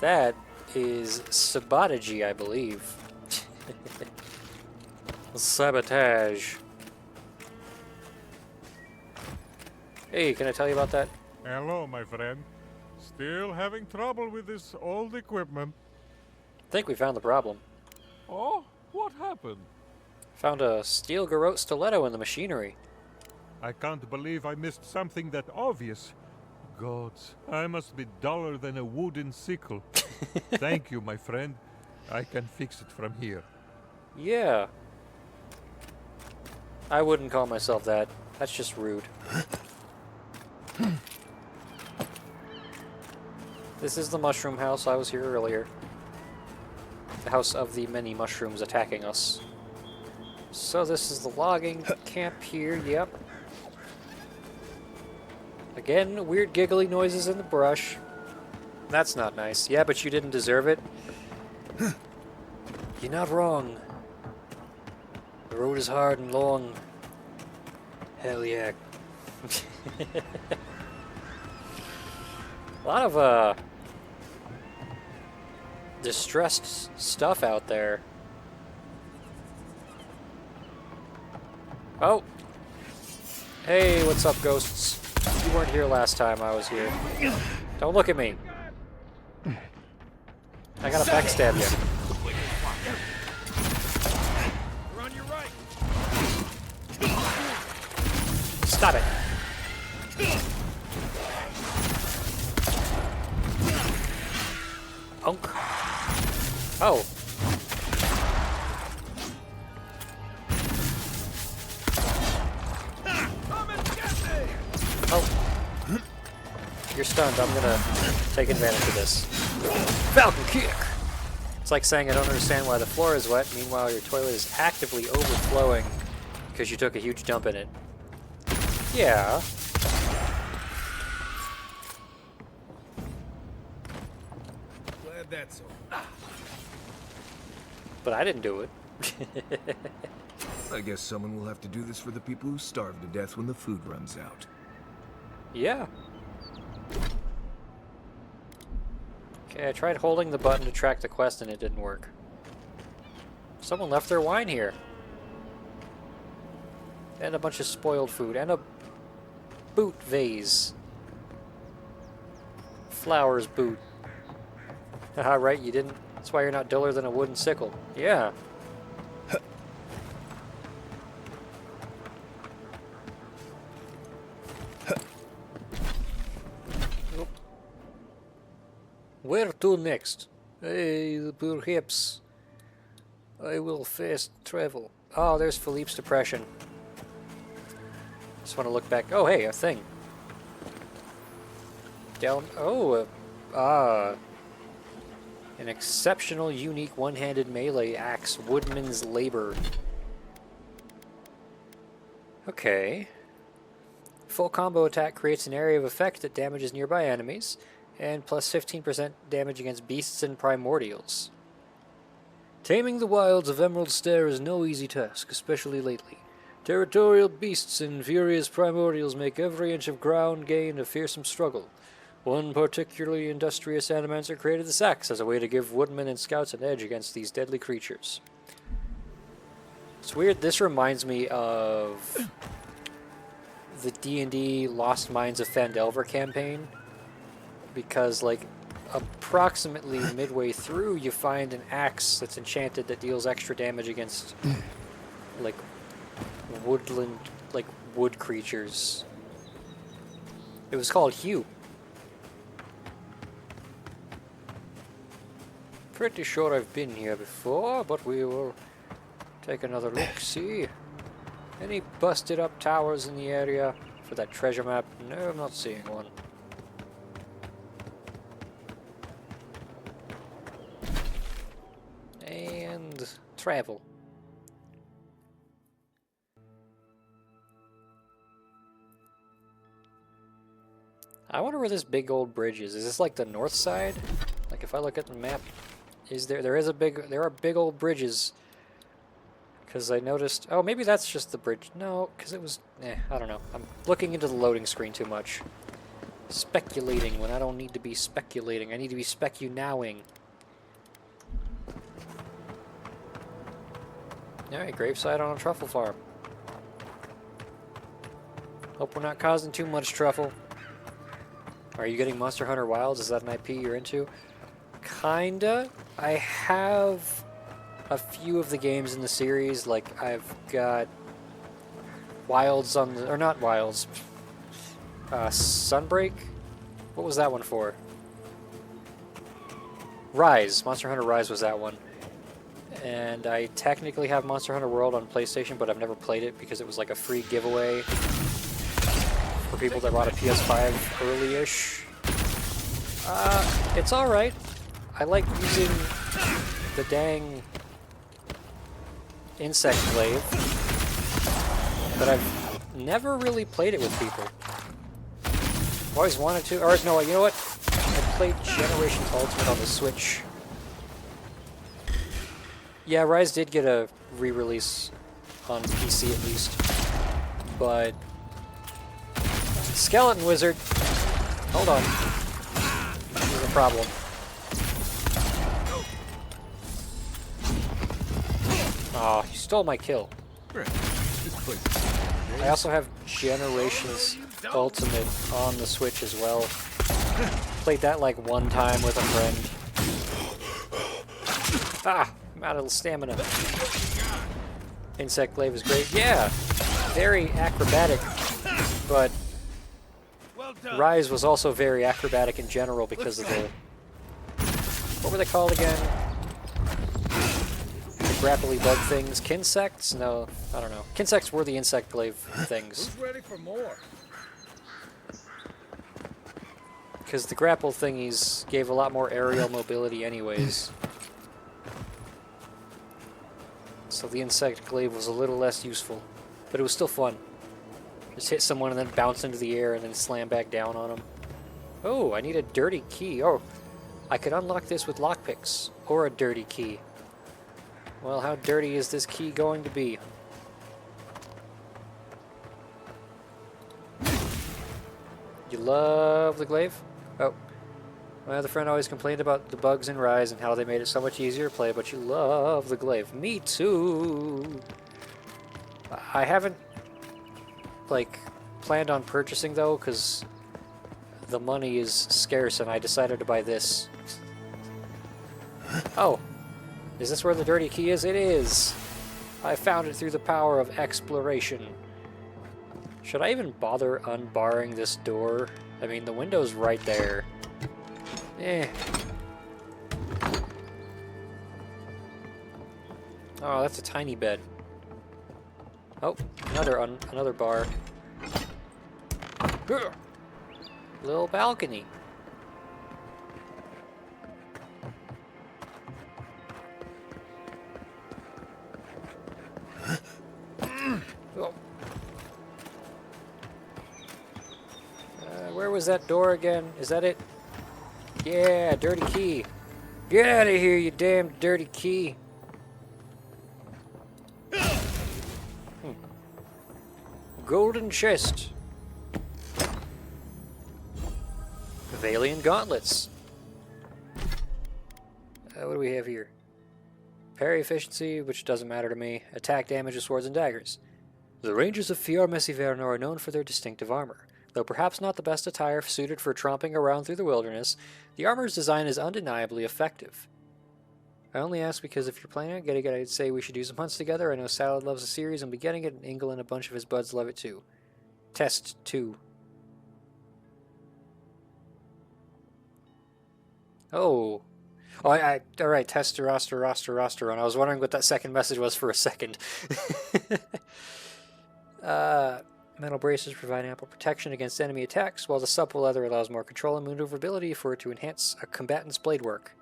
That is sabotage, I believe. Sabotage. Hey, can I tell you about that? Hello, my friend. Still having trouble with this old equipment. think we found the problem. Oh, what happened? Found a steel garrote stiletto in the machinery. I can't believe I missed something that obvious. Gods, I must be duller than a wooden sickle. Thank you, my friend. I can fix it from here. Yeah. I wouldn't call myself that. That's just rude. This is the mushroom house. I was here earlier. The house of the many mushrooms attacking us. So this is the logging camp here, yep. Again, weird giggly noises in the brush. That's not nice. Yeah, but you didn't deserve it. You're not wrong. The road is hard and long. Hell yeah. A lot of, distressed stuff out there. Oh! Hey, what's up, ghosts? You weren't here last time I was here. Don't look at me. I gotta backstab you. We're on your right. Stop it. Punk. Oh. Oh. You're stunned. I'm gonna take advantage of this. Falcon kick! It's like saying I don't understand why the floor is wet, meanwhile your toilet is actively overflowing because you took a huge dump in it. Yeah. Glad that's all. But I didn't do it. I guess someone will have to do this for the people who starve to death when the food runs out. Yeah. Okay, I tried holding the button to track the quest and it didn't work. Someone left their wine here. And a bunch of spoiled food. And a boot vase. Flowers boot. Haha, right, you didn't. That's why you're not duller than a wooden sickle. Yeah. Where to next? Perhaps I will fast travel. Oh, there's Philippe's depression. Just want to look back. Oh, hey, a thing. Down. Oh, an exceptional, unique one-handed melee axe, Woodman's Labor. Okay. Full combo attack creates an area of effect that damages nearby enemies, and plus 15% damage against beasts and primordials. Taming the wilds of Emerald Stair is no easy task, especially lately. Territorial beasts and furious primordials make every inch of ground gained a fearsome struggle. One particularly industrious Animancer created this axe as a way to give woodmen and scouts an edge against these deadly creatures. It's weird, this reminds me of the D&D Lost Mines of Phandelver campaign, because like approximately midway through you find an axe that's enchanted that deals extra damage against like woodland, like wood creatures. It was called Hue. Pretty sure I've been here before, but we will take another look, see. Any busted up towers in the area for that treasure map? No, I'm not seeing one. And travel. I wonder where this big old bridge is. Is this like the north side? Like if I look at the map, there are big old bridges. Because I noticed, oh, maybe that's just the bridge. No, because it was, I don't know. I'm looking into the loading screen too much. Speculating when I don't need to be speculating. I need to be specu-nowing. Alright, gravesite on a truffle farm. Hope we're not causing too much truffle. Are you getting Monster Hunter Wilds? Is that an IP you're into? Kinda. I have a few of the games in the series, like I've got Wilds on the, or not Wilds, Sunbreak? What was that one for? Rise. Monster Hunter Rise was that one. And I technically have Monster Hunter World on PlayStation, but I've never played it because it was like a free giveaway for people that bought a PS5 early-ish. It's alright. I like using the dang insect glaive, but I've never really played it with people. I've always wanted to, or no, you know what? I played Generation Ultimate on the Switch. Yeah, Rise did get a re-release on PC at least, but Skeleton Wizard, hold on, there's a problem. Aw, you stole my kill. I also have Generations Ultimate on the Switch as well. Played that like one time with a friend. Ah, I'm out of stamina. Insect Glaive is great. Yeah, very acrobatic, but Rise was also very acrobatic in general because of the... What were they called again? Grapply bug things. Kinsects? No, I don't know. Kinsects were the insect glaive things. Who's ready for more? Because the grapple thingies gave a lot more aerial mobility anyways. So the insect glaive was a little less useful. But it was still fun. Just hit someone and then bounce into the air and then slam back down on them. Oh, I need a dirty key. Oh, I could unlock this with lockpicks. Or a dirty key. Well, how dirty is this key going to be? You love the glaive? Oh. My other friend always complained about the bugs in Rise and how they made it so much easier to play, but you love the glaive. Me too! I haven't, like, planned on purchasing, though, because the money is scarce and I decided to buy this. Oh. Is this where the dirty key is? It is! I found it through the power of exploration. Should I even bother unbarring this door? I mean, the window's right there. Eh. Oh, that's a tiny bed. Oh, another bar. Ugh. Little balcony. Oh. Where was that door again? Is that it? Yeah, dirty key. Get out of here, you damn dirty key. Golden chest. Valiant gauntlets. What do we have here? Parry efficiency, which doesn't matter to me. Attack damage of swords and daggers. The Rangers of Fior-Messiverne are known for their distinctive armor. Though perhaps not the best attire suited for tromping around through the wilderness, the armor's design is undeniably effective. I only ask because if you're planning on getting it, I'd say we should do some hunts together. I know Salad loves the series and will be getting it, and Ingle and a bunch of his buds love it too. Test 2. Oh. Oh, alright, testosterone. I was wondering what that second message was for a second. Metal braces provide ample protection against enemy attacks, while the supple leather allows more control and maneuverability for it to enhance a combatant's blade work.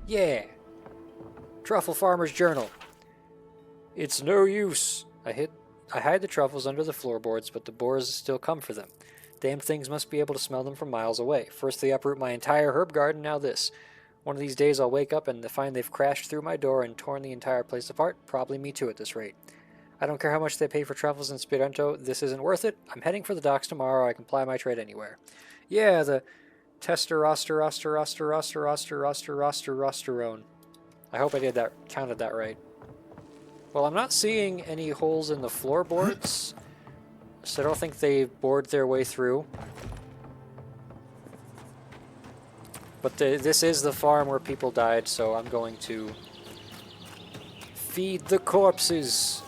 Yeah! Truffle Farmer's Journal. It's no use. I hide the truffles under the floorboards, but the boars still come for them. Damn things must be able to smell them from miles away. First they uproot my entire herb garden, now this. One of these days I'll wake up and find they've crashed through my door and torn the entire place apart. Probably me too at this rate. I don't care how much they pay for truffles in Spirento. This isn't worth it. I'm heading for the docks tomorrow. I can ply my trade anywhere. Yeah, the testosterone. I hope I counted that right. Well, I'm not seeing any holes in the floorboards, so I don't think they bored their way through. But this is the farm where people died, so I'm going to feed the corpses.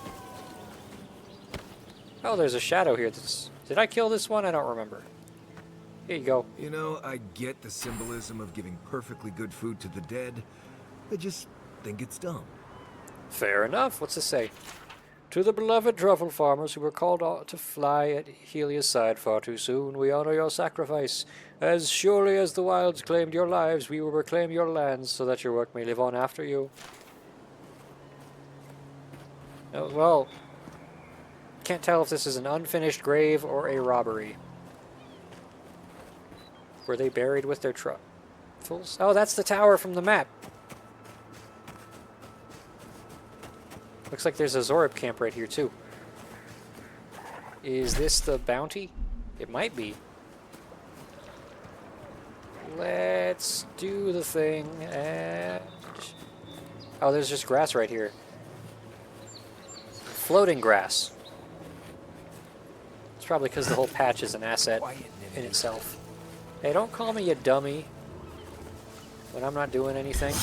Oh, there's a shadow here. Did I kill this one? I don't remember. Here you go. You know, I get the symbolism of giving perfectly good food to the dead. I just think it's dumb. Fair enough. What's it say? To the beloved truffle farmers who were called to fly at Helia's side far too soon, we honor your sacrifice. As surely as the wilds claimed your lives, we will reclaim your lands so that your work may live on after you. Oh, well, can't tell if this is an unfinished grave or a robbery. Were they buried with their truffles? Oh, that's the tower from the map. Looks like there's a Zorib camp right here, too. Is this the bounty? It might be. Let's do the thing and... Oh, there's just grass right here. Floating grass. It's probably because the whole patch is an asset in itself. Hey, don't call me a dummy when I'm not doing anything.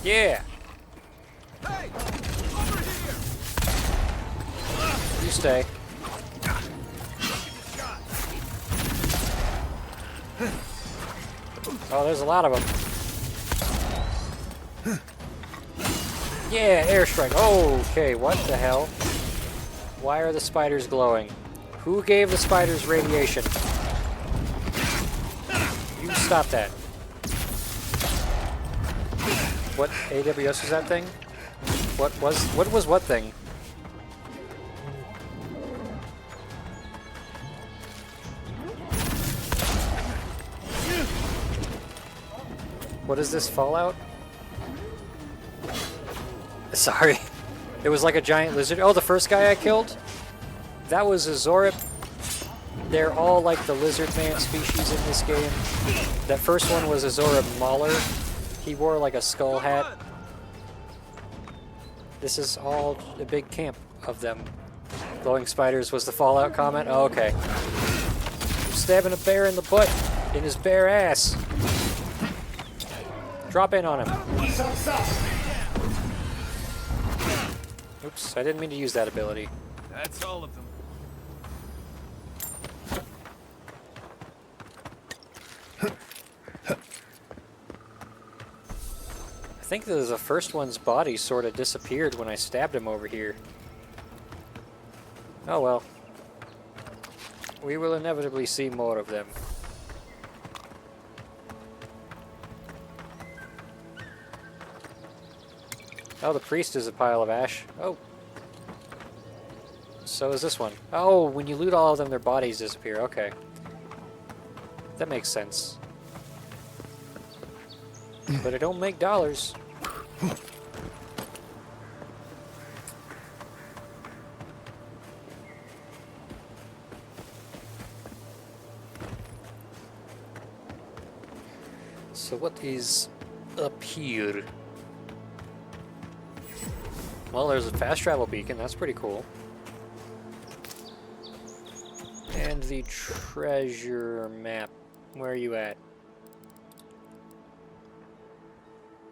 Yeah! Hey! Over here! You stay. Oh, there's a lot of them. Yeah, airstrike. Okay, what the hell? Why are the spiders glowing? Who gave the spiders radiation? You stop that. What AWS was that thing? What was what thing? What is this, Fallout? Sorry. It was like a giant lizard. Oh, the first guy I killed? That was a Zorib. They're all like the lizard man species in this game. That first one was a Zorib Mauler. He wore like a skull hat. This is all a big camp of them. Glowing spiders was the Fallout comment? Oh, okay. I'm stabbing a bear in the butt. In his bare ass. Drop in on him. Oops, I didn't mean to use that ability. That's all of them. I think that the first one's body sort of disappeared when I stabbed him over here. Oh well. We will inevitably see more of them. Oh, the priest is a pile of ash. Oh. So is this one. Oh, when you loot all of them, their bodies disappear. Okay. That makes sense. But it don't make dollars. So what is up here? Well, there's a fast travel beacon. That's pretty cool. And the treasure map. Where are you at?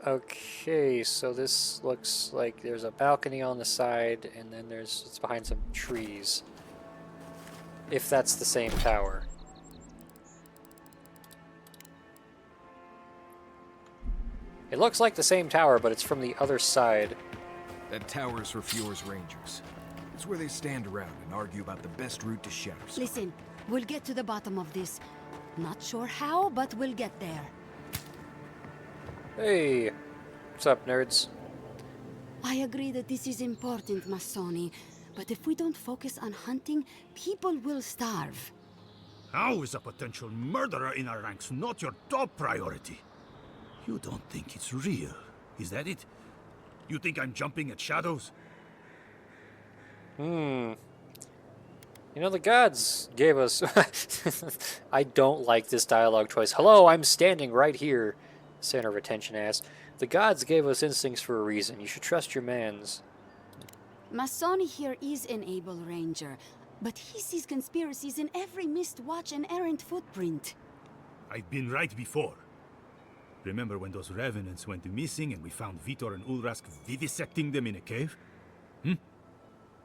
Okay, so this looks like there's a balcony on the side, and then it's behind some trees. If that's the same tower. It looks like the same tower, but it's from the other side. That tower is for Fjord's Rangers. It's where they stand around and argue about the best route to Shadowstone. Listen, we'll get to the bottom of this. Not sure how, but we'll get there. Hey, what's up, nerds? I agree that this is important, Masoni, but if we don't focus on hunting, people will starve. How is a potential murderer in our ranks not your top priority? You don't think it's real, is that it? You think I'm jumping at shadows? You know, the gods gave us... I don't like this dialogue choice. Hello, I'm standing right here. Center of attention ass. The gods gave us instincts for a reason. You should trust your mans. Masoni here is an able ranger. But he sees conspiracies in every missed watch and errant footprint. I've been right before. Remember when those revenants went missing and we found Vitor and Ulrask vivisecting them in a cave?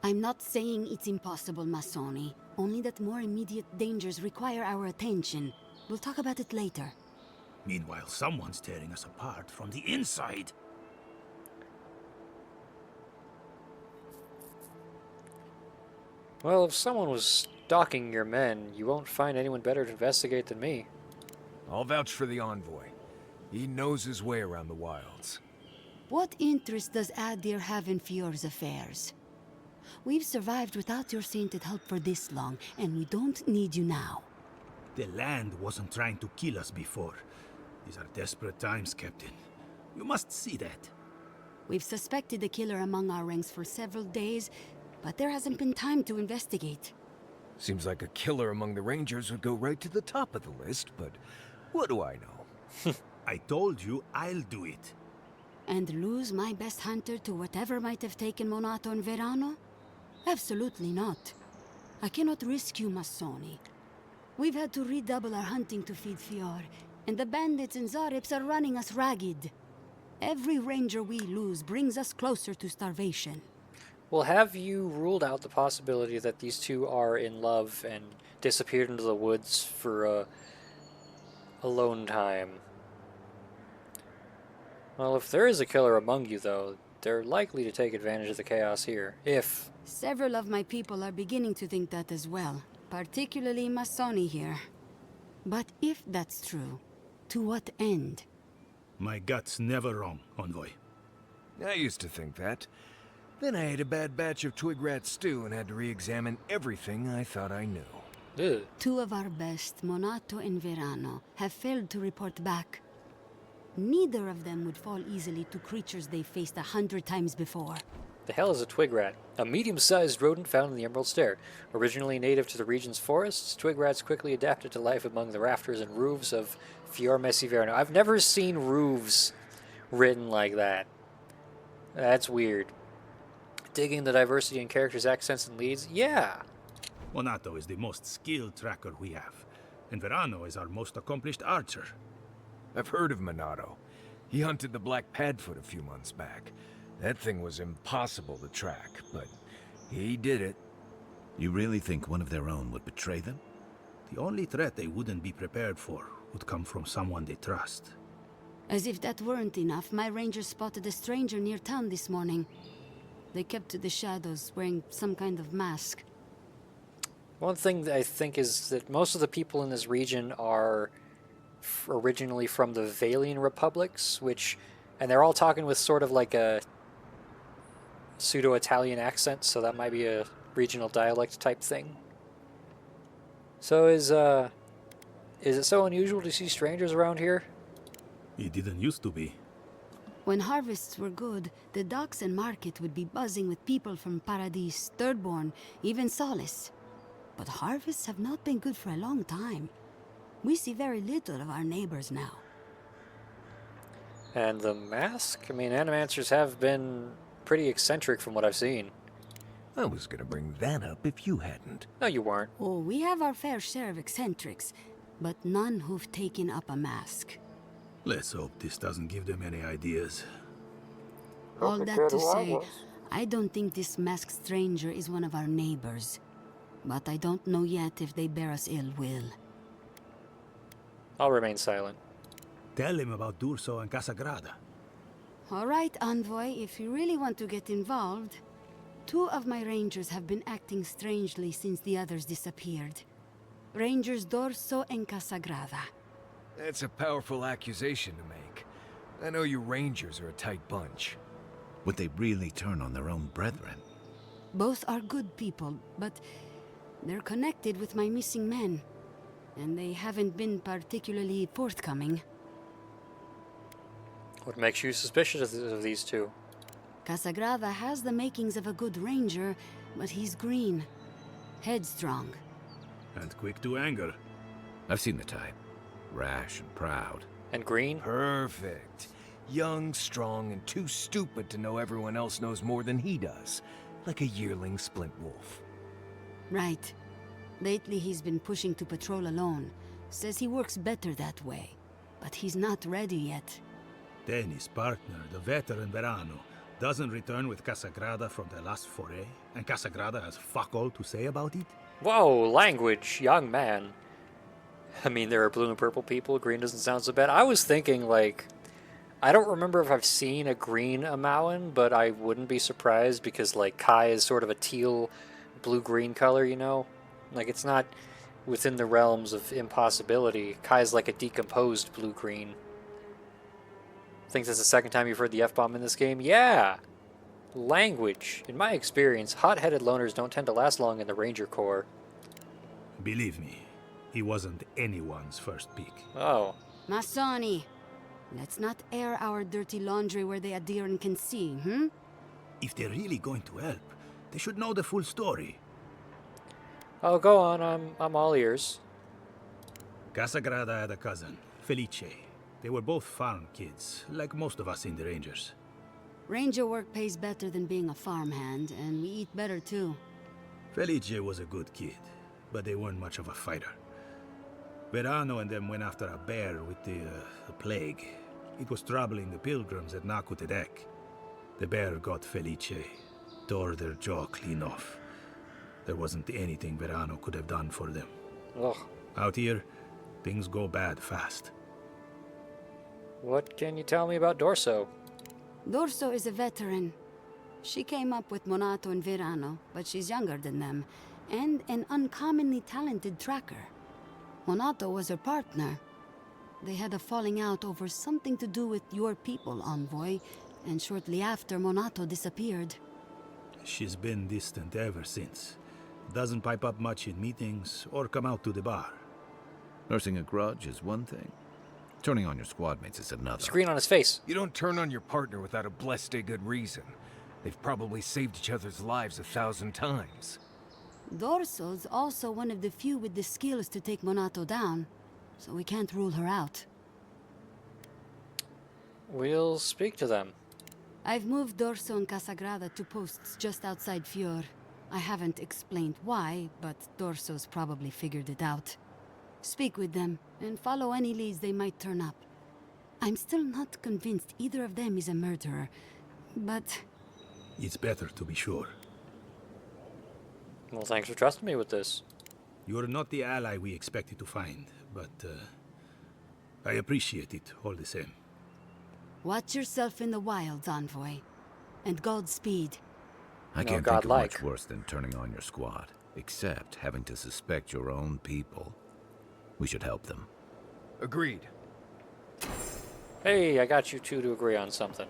I'm not saying it's impossible, Masoni. Only that more immediate dangers require our attention. We'll talk about it later. Meanwhile, someone's tearing us apart from the inside. Well, if someone was stalking your men, you won't find anyone better to investigate than me. I'll vouch for the envoy. He knows his way around the wilds. What interest does Adir have in Fior's affairs? We've survived without your sainted help for this long, and we don't need you now. The land wasn't trying to kill us before. These are desperate times, Captain. You must see that. We've suspected a killer among our ranks for several days, but there hasn't been time to investigate. Seems like a killer among the Rangers would go right to the top of the list, but what do I know? I told you I'll do it. And lose my best hunter to whatever might have taken Monato and Verano? Absolutely not. I cannot risk you, Masoni. We've had to redouble our hunting to feed Fior, and the bandits and Zarips are running us ragged. Every ranger we lose brings us closer to starvation. Well, have you ruled out the possibility that these two are in love and disappeared into the woods for a alone time? Well, if there is a killer among you, though, they're likely to take advantage of the chaos here. If... Several of my people are beginning to think that as well, particularly Masoni here. But if that's true, to what end? My gut's never wrong, Envoy. I used to think that. Then I ate a bad batch of twig rat stew and had to re-examine everything I thought I knew. Ew. Two of our best, Monato and Verano, have failed to report back. Neither of them would fall easily to creatures they faced 100 times before. The hell is a twig rat? A medium-sized rodent found in the Emerald Stair. Originally native to the region's forests, twig rats quickly adapted to life among the rafters and roofs of Fior Messiverno. I've never seen roofs written like that. That's weird. Digging the diversity in characters, accents, and leads? Yeah. Monato is the most skilled tracker we have, and Verano is our most accomplished archer. I've heard of Monato. He hunted the Black Padfoot a few months back. That thing was impossible to track, but he did it. You really think one of their own would betray them? The only threat they wouldn't be prepared for would come from someone they trust. As if that weren't enough, my rangers spotted a stranger near town this morning. They kept to the shadows, wearing some kind of mask. One thing that I think is that most of the people in this region are originally from the Valian republics, and they're all talking with sort of like a pseudo-Italian accent, so that might be a regional dialect type thing. So is it so unusual to see strangers around here? It didn't used to be. When harvests were good, the docks and market would be buzzing with people from Paradis, Thirdborn, even Solace. But harvests have not been good for a long time. We see very little of our neighbors now. And the mask? I mean, Animancers have been pretty eccentric from what I've seen. I was gonna bring that up if you hadn't. No, you weren't. Oh, we have our fair share of eccentrics, but none who've taken up a mask. Let's hope this doesn't give them any ideas. All that to say, I don't think this masked stranger is one of our neighbors. But I don't know yet if they bear us ill will. I'll remain silent. Tell him about Durso and Casagrada. All right, Envoy, if you really want to get involved. Two of my rangers have been acting strangely since the others disappeared. Rangers Dorso and Casagrada. That's a powerful accusation to make. I know you Rangers are a tight bunch. Would they really turn on their own brethren? Both are good people, but they're connected with my missing men. And they haven't been particularly forthcoming. What makes you suspicious of these two? Casagrada has the makings of a good ranger, but he's green. Headstrong. And quick to anger. I've seen the type. Rash and proud. And green? Perfect. Young, strong, and too stupid to know everyone else knows more than he does. Like a yearling splint wolf. Right. Lately he's been pushing to patrol alone. Says he works better that way. But he's not ready yet. Then his partner, the veteran Verano, doesn't return with Casagrada from their last foray, and Casagrada has fuck all to say about it? Whoa, language, young man. I mean, there are blue and purple people. Green doesn't sound so bad. I was thinking, like, I don't remember if I've seen a green Amaoan, but I wouldn't be surprised because, like, Kai is sort of a teal, blue-green color, you know? Like, it's not within the realms of impossibility. Kai's like a decomposed blue-green. Think this is the second time you've heard the F-bomb in this game? Yeah! Language. In my experience, hot-headed loners don't tend to last long in the Ranger Corps. Believe me, he wasn't anyone's first pick. Oh. Masoni, let's not air our dirty laundry where the Adiran can see, hmm? If they're really going to help, they should know the full story. Oh, go on. I'm all ears. Casagrada had a cousin, Felice. They were both farm kids, like most of us in the Rangers. Ranger work pays better than being a farmhand, and we eat better too. Felice was a good kid, but they weren't much of a fighter. Verano and them went after a bear with the plague. It was troubling the pilgrims at Nakutedek. The bear got Felice, tore their jaw clean off. There wasn't anything Verano could have done for them. Ugh. Out here, things go bad fast. What can you tell me about Dorso? Dorso is a veteran. She came up with Monato and Verano, but she's younger than them, and an uncommonly talented tracker. Monato was her partner. They had a falling out over something to do with your people, Envoy, and shortly after, Monato disappeared. She's been distant ever since. Doesn't pipe up much in meetings or come out to the bar. Nursing a grudge is one thing. Turning on your squad mates is another. Screen on his face. You don't turn on your partner without a blessed good reason. They've probably saved each other's lives 1,000 times. Dorso's also one of the few with the skills to take Monato down, so we can't rule her out. We'll speak to them. I've moved Dorso and Casagrada to posts just outside Fior. I haven't explained why, but Dorso's probably figured it out. Speak with them, and follow any leads they might turn up. I'm still not convinced either of them is a murderer, but... It's better to be sure. Well, thanks for trusting me with this. You're not the ally we expected to find, but I appreciate it all the same. Watch yourself in the wilds, Envoy. And Godspeed. I No, can't think of godlike. much worse than turning on your squad, except having to suspect your own people. We should help them. Agreed. Hey, I got you two to agree on something.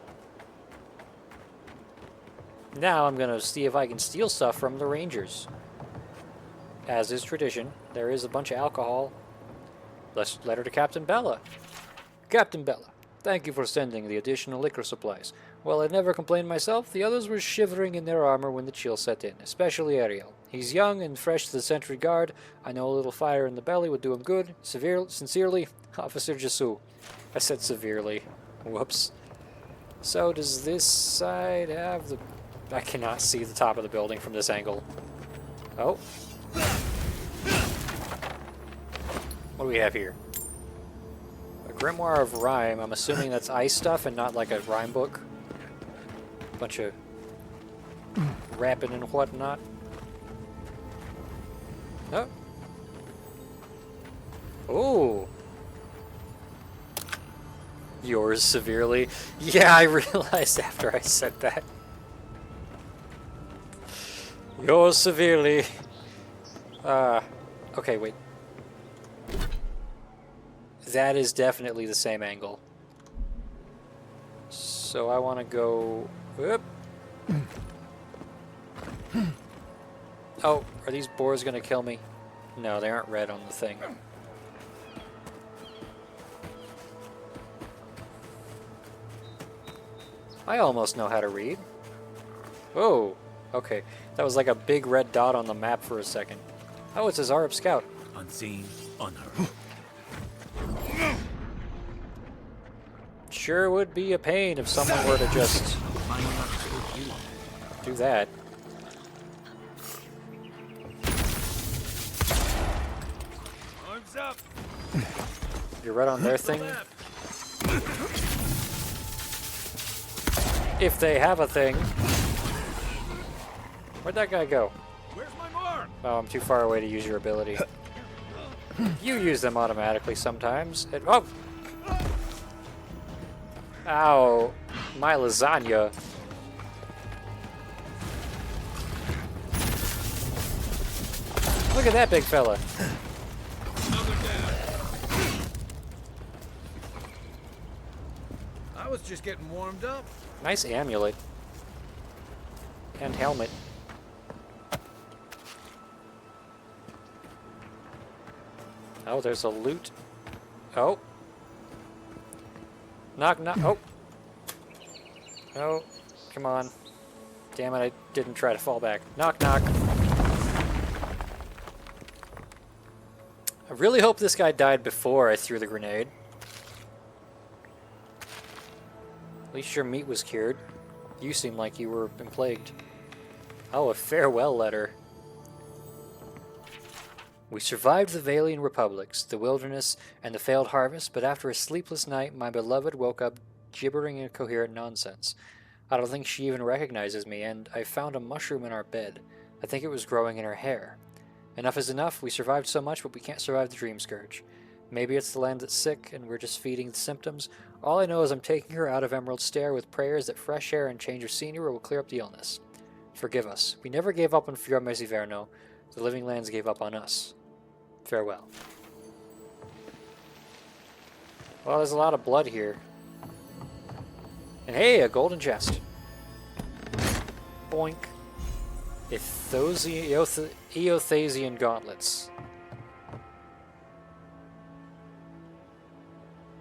Now I'm gonna see if I can steal stuff from the Rangers. As is tradition, there is a bunch of alcohol. Letter to Captain Bella. Captain Bella, thank you for sending the additional liquor supplies. While I never complained myself, the others were shivering in their armor when the chill set in, especially Ariel. He's young and fresh to the sentry guard. I know a little fire in the belly would do him good. Sincerely, Officer Jesu. I said severely. Whoops. So does this side have the... I cannot see the top of the building from this angle. Oh. What do we have here? A Grimoire of Rhyme. I'm assuming that's ice stuff and not like a rhyme book. Bunch of rapping and whatnot. Oh. Ooh. Yours severely. Yeah, I realized after I said that. Yours severely. Okay, wait. That is definitely the same angle. So I want to go... Whoop. Oh, are these boars going to kill me? No, they aren't red on the thing. I almost know how to read. Oh, okay. That was like a big red dot on the map for a second. Oh, it's a Zarab scout. Unseen, unheard. Sure would be a pain if someone were to just do that. You're right on their thing. If they have a thing. Where'd that guy go? Where's my mark? Oh, I'm too far away to use your ability. You use them automatically sometimes. Oh! Ow. My lasagna. Look at that big fella. I was just getting warmed up. Nice amulet. And helmet. Oh, there's a loot. Oh. Knock, knock. Oh. Oh. Come on. Damn it, I didn't try to fall back. Knock, knock. I really hope this guy died before I threw the grenade. At least your meat was cured. You seem like you were been plagued. Oh, a farewell letter. We survived the Valian Republics, the wilderness, and the failed harvest, but after a sleepless night, my beloved woke up gibbering incoherent nonsense. I don't think she even recognizes me, and I found a mushroom in our bed. I think it was growing in her hair. Enough is enough. We survived so much, but we can't survive the Dreamscourge. Maybe it's the land that's sick, and we're just feeding the symptoms. All I know is I'm taking her out of Emerald Stair with prayers that fresh air and change of scenery will clear up the illness. Forgive us. We never gave up on Fiormesiverno. The living lands gave up on us. Farewell. Well, there's a lot of blood here. And hey, a golden chest. Boink. Eothasian gauntlets.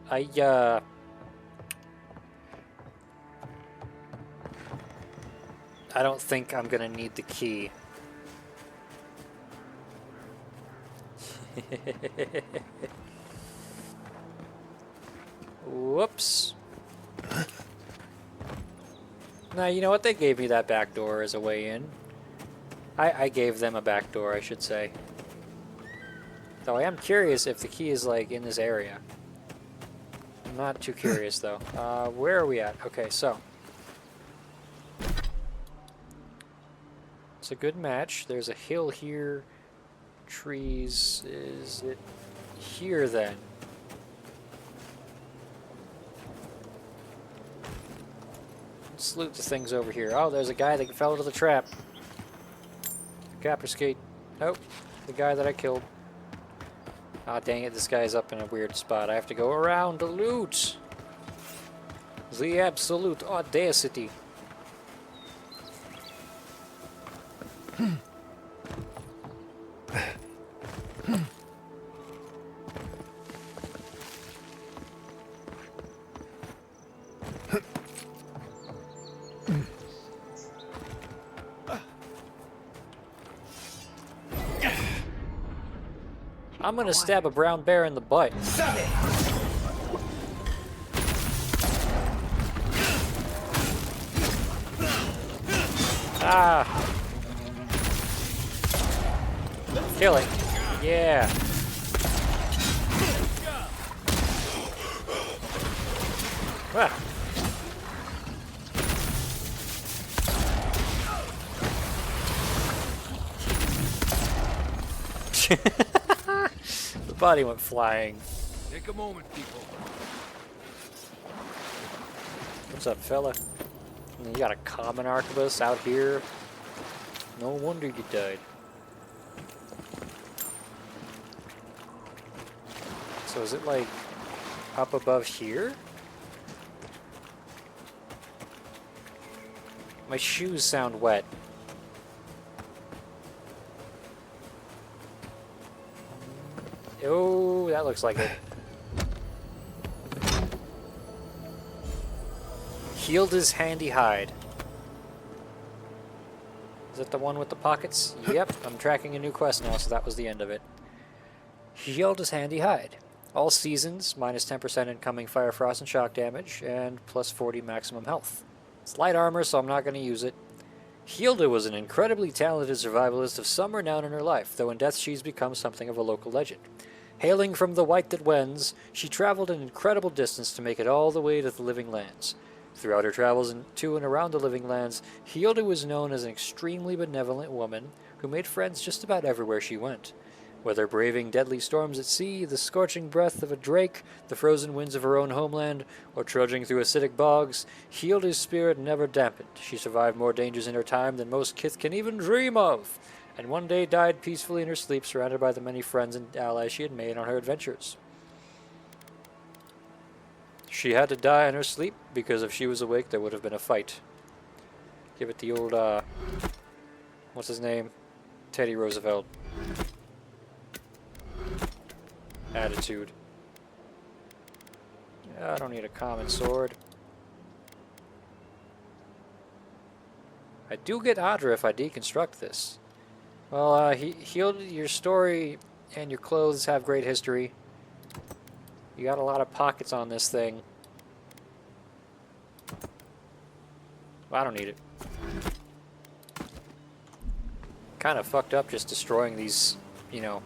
I don't think I'm gonna need the key. Whoops. Now, you know what? They gave me that back door as a way in. I gave them a back door, I should say. Though I am curious if the key is, like, in this area. I'm not too curious, though. Where are we at? Okay, so. It's a good match. There's a hill here. Trees. Is it here, then? Let's loot the things over here. Oh, there's a guy that fell into the trap. Capperskate. Nope. The guy that I killed. Ah, dang it. This guy's up in a weird spot. I have to go around to loot. The absolute audacity. I'm gonna stab a brown bear in the butt. Ah! Kill it. Yeah. Ah. The body went flying. Take a moment, people. What's up, fella? You got a common arquebus out here. No wonder you died. So is it like up above here? My shoes sound wet. Oh, that looks like it. Healed his handy hide. Is it the one with the pockets? Yep, I'm tracking a new quest now, so that was the end of it. Healed his handy hide. All seasons, minus 10% incoming fire, frost, and shock damage, and plus 40 maximum health. It's light armor, so I'm not going to use it. Hilda was an incredibly talented survivalist of some renown in her life, though in death she's become something of a local legend. Hailing from the White that Wends, she traveled an incredible distance to make it all the way to the Living Lands. Throughout her travels to and around the Living Lands, Giatta was known as an extremely benevolent woman who made friends just about everywhere she went. Whether braving deadly storms at sea, the scorching breath of a drake, the frozen winds of her own homeland, or trudging through acidic bogs, Giatta's spirit never dampened. She survived more dangers in her time than most Kith can even dream of, and one day died peacefully in her sleep, surrounded by the many friends and allies she had made on her adventures. She had to die in her sleep, because if she was awake, there would have been a fight. Give it the old, what's his name? Teddy Roosevelt. Attitude. I don't need a common sword. I do get Adra if I deconstruct this. Well, your story and your clothes have great history. You got a lot of pockets on this thing. Well, I don't need it. Kind of fucked up just destroying these, you know,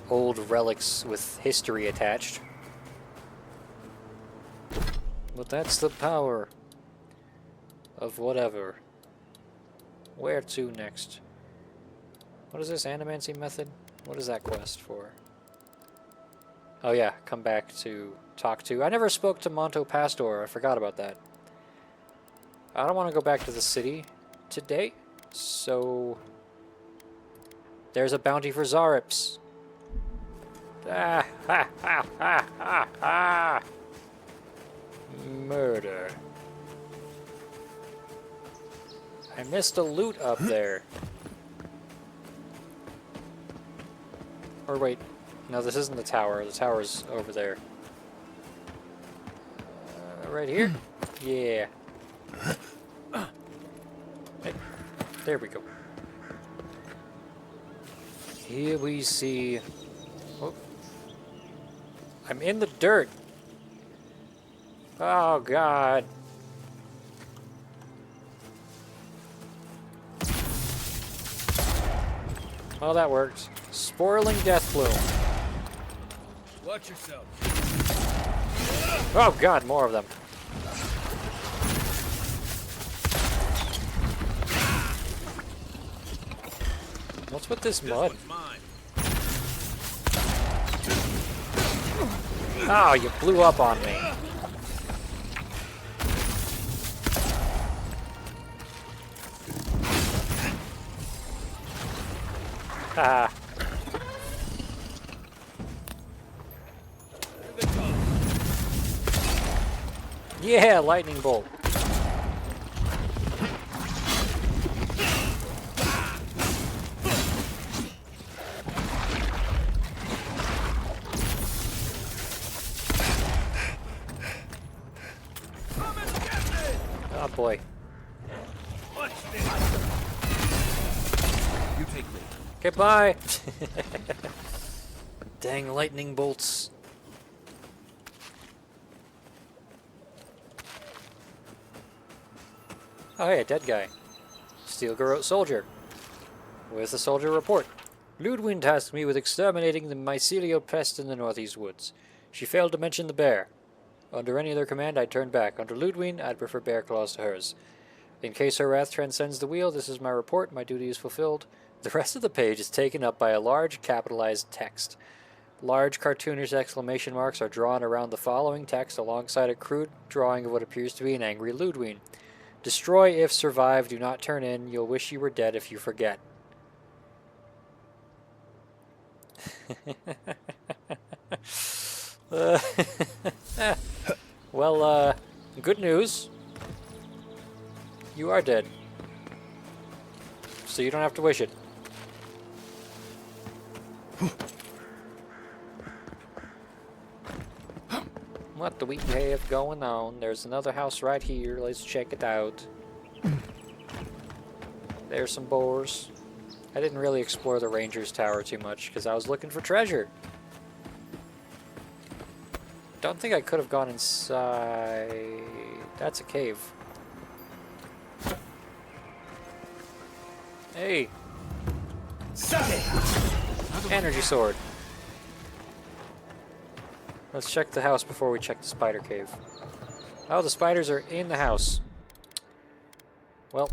old relics with history attached. But that's the power of whatever. Where to next? What is this animancy method? What is that quest for? Oh yeah, come back to talk to. I never spoke to Monto Pastor. I forgot about that. I don't want to go back to the city today, so there's a bounty for Zarips. Ah, ha, ha, ha, ha, ha. Murder. I missed a loot up there. Or wait, no, this isn't the tower. The tower's over there. Right here? Yeah. Hey, there we go. Here we see... Oh. I'm in the dirt. Oh, God. Well, that worked. Spoiling Death Plume. Watch yourself. Oh, God, more of them. What's with this mud? Oh, you blew up on me. Ah. Yeah, lightning bolt. Oh boy. Watch this. You take me. Goodbye. Dang lightning bolts. Oh hey, a dead guy. Steel Garrote soldier. Where's the soldier report? Ludwig tasked me with exterminating the mycelial pest in the northeast woods. She failed to mention the bear. Under any other command, I'd turn back. Under Ludwig, I'd prefer bear claws to hers. In case her wrath transcends the wheel, this is my report. My duty is fulfilled. The rest of the page is taken up by a large capitalized text. Large cartoonish exclamation marks are drawn around the following text alongside a crude drawing of what appears to be an angry Ludwig. Destroy if survive, do not turn in. You'll wish you were dead if you forget. Well, good news. You are dead. So you don't have to wish it. What do we have going on? There's another house right here. Let's check it out. There's some boars. I didn't really explore the Ranger's Tower too much because I was looking for treasure. Don't think I could have gone inside. That's a cave. Hey! Energy sword. Let's check the house before we check the spider cave. Oh, the spiders are in the house. Well.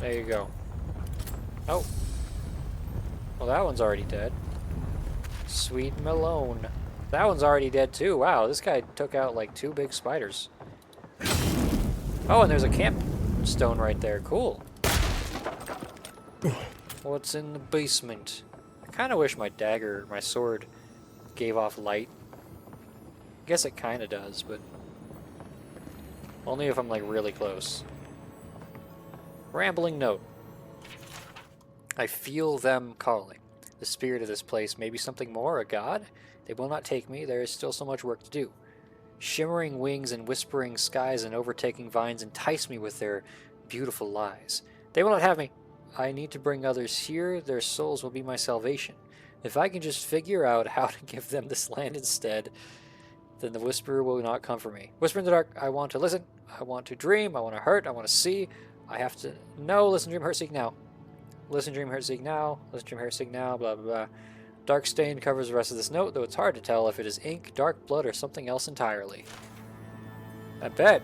There you go. Oh. Well, that one's already dead. Sweet Malone. That one's already dead too. Wow, this guy took out like 2 big spiders. Oh, and there's a campstone right there. Cool. What's in the basement? I kind of wish my dagger, my sword, gave off light. I guess it kind of does, but only if I'm like really close. Rambling note. I feel them calling. The spirit of this place may be something more, a god? They will not take me. There is still so much work to do. Shimmering wings and whispering skies and overtaking vines entice me with their beautiful lies. They will not have me. I need to bring others here. Their souls will be my salvation. If I can just figure out how to give them this land instead, then the whisperer will not come for me. Whisper in the dark. I want to listen. I want to dream. I want to hurt. I want to see. I have to know. Listen, dream, hurt, seek now. Listen, dream, hurt, seek now. Listen, dream, hurt, seek now. Blah, blah, blah. Dark stain covers the rest of this note, though it's hard to tell if it is ink, dark blood, or something else entirely. I bet.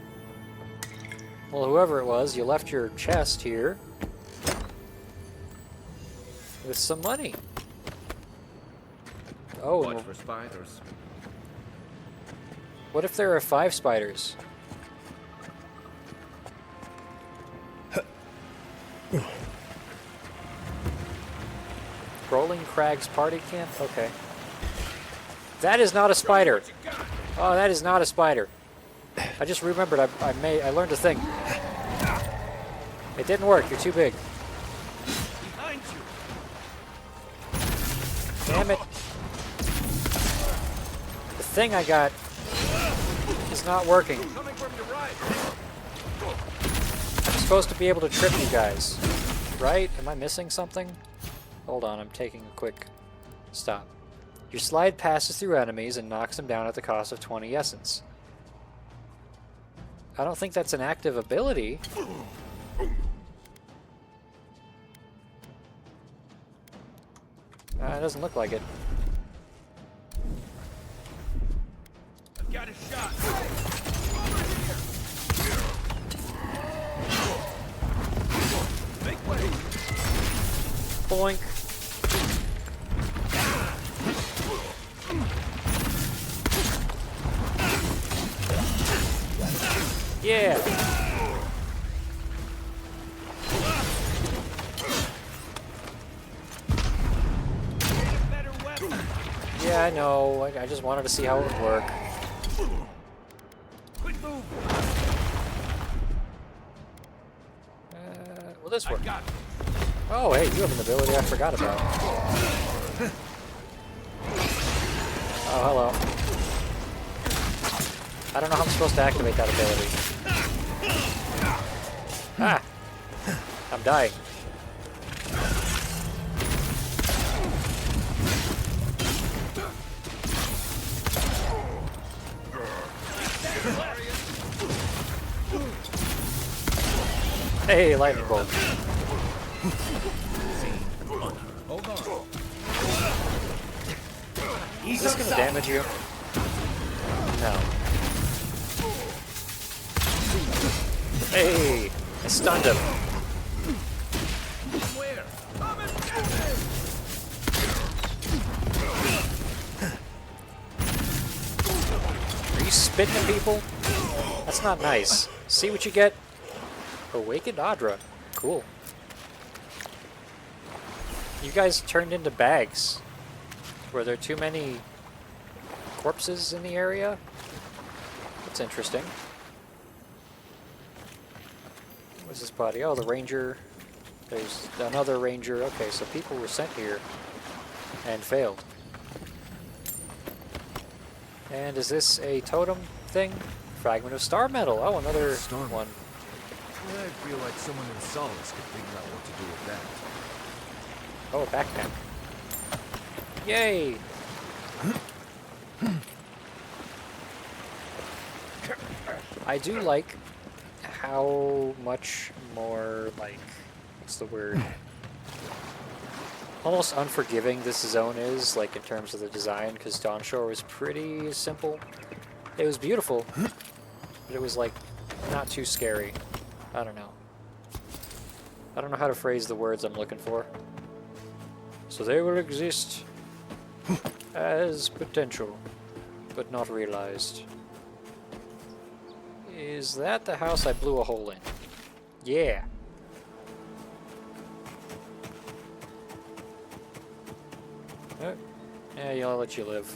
Well, whoever it was, you left your chest here with some money. Oh, Watch for spiders. What if there are 5 spiders? Rolling Crags Party Camp? Okay. That is not a spider. Oh, that is not a spider. I just remembered I learned a thing. It didn't work. You're too big. Damn it. The thing I got is not working. I'm supposed to be able to trip you guys, right? Am I missing something? Hold on, I'm taking a quick stop. Your slide passes through enemies and knocks them down at the cost of 20 essence. I don't think that's an active ability. It doesn't look like it. I've got a shot. Make way. Boink. Yeah. Yeah, I know. I just wanted to see how it would work. Will this work? Oh, hey, you have an ability I forgot about. Oh, hello. I don't know how I'm supposed to activate that ability. Ah! I'm dying. Hey, lightning bolt. Hold on. Is this gonna damage you? No. Hey! I stunned him. Where? Are you spitting at people? That's not nice. See what you get? Awakened Audra. Cool. You guys turned into bags. Were there too many corpses in the area? That's interesting. What's this body? Oh, the ranger. There's another ranger. Okay, so people were sent here and failed. And is this a totem thing? Fragment of star metal. Oh, another one. I feel like someone in Solace could figure out what to do with that. Oh, a backpack. Yay! I do like how much more, like, what's the word? almost unforgiving this zone is, like in terms of the design, because Dawnshore was pretty simple. It was beautiful, but it was like not too scary. I don't know. I don't know how to phrase the words I'm looking for. So they will exist as potential, but not realized. Is that the house I blew a hole in? Yeah. Oh, yeah, I'll let you live.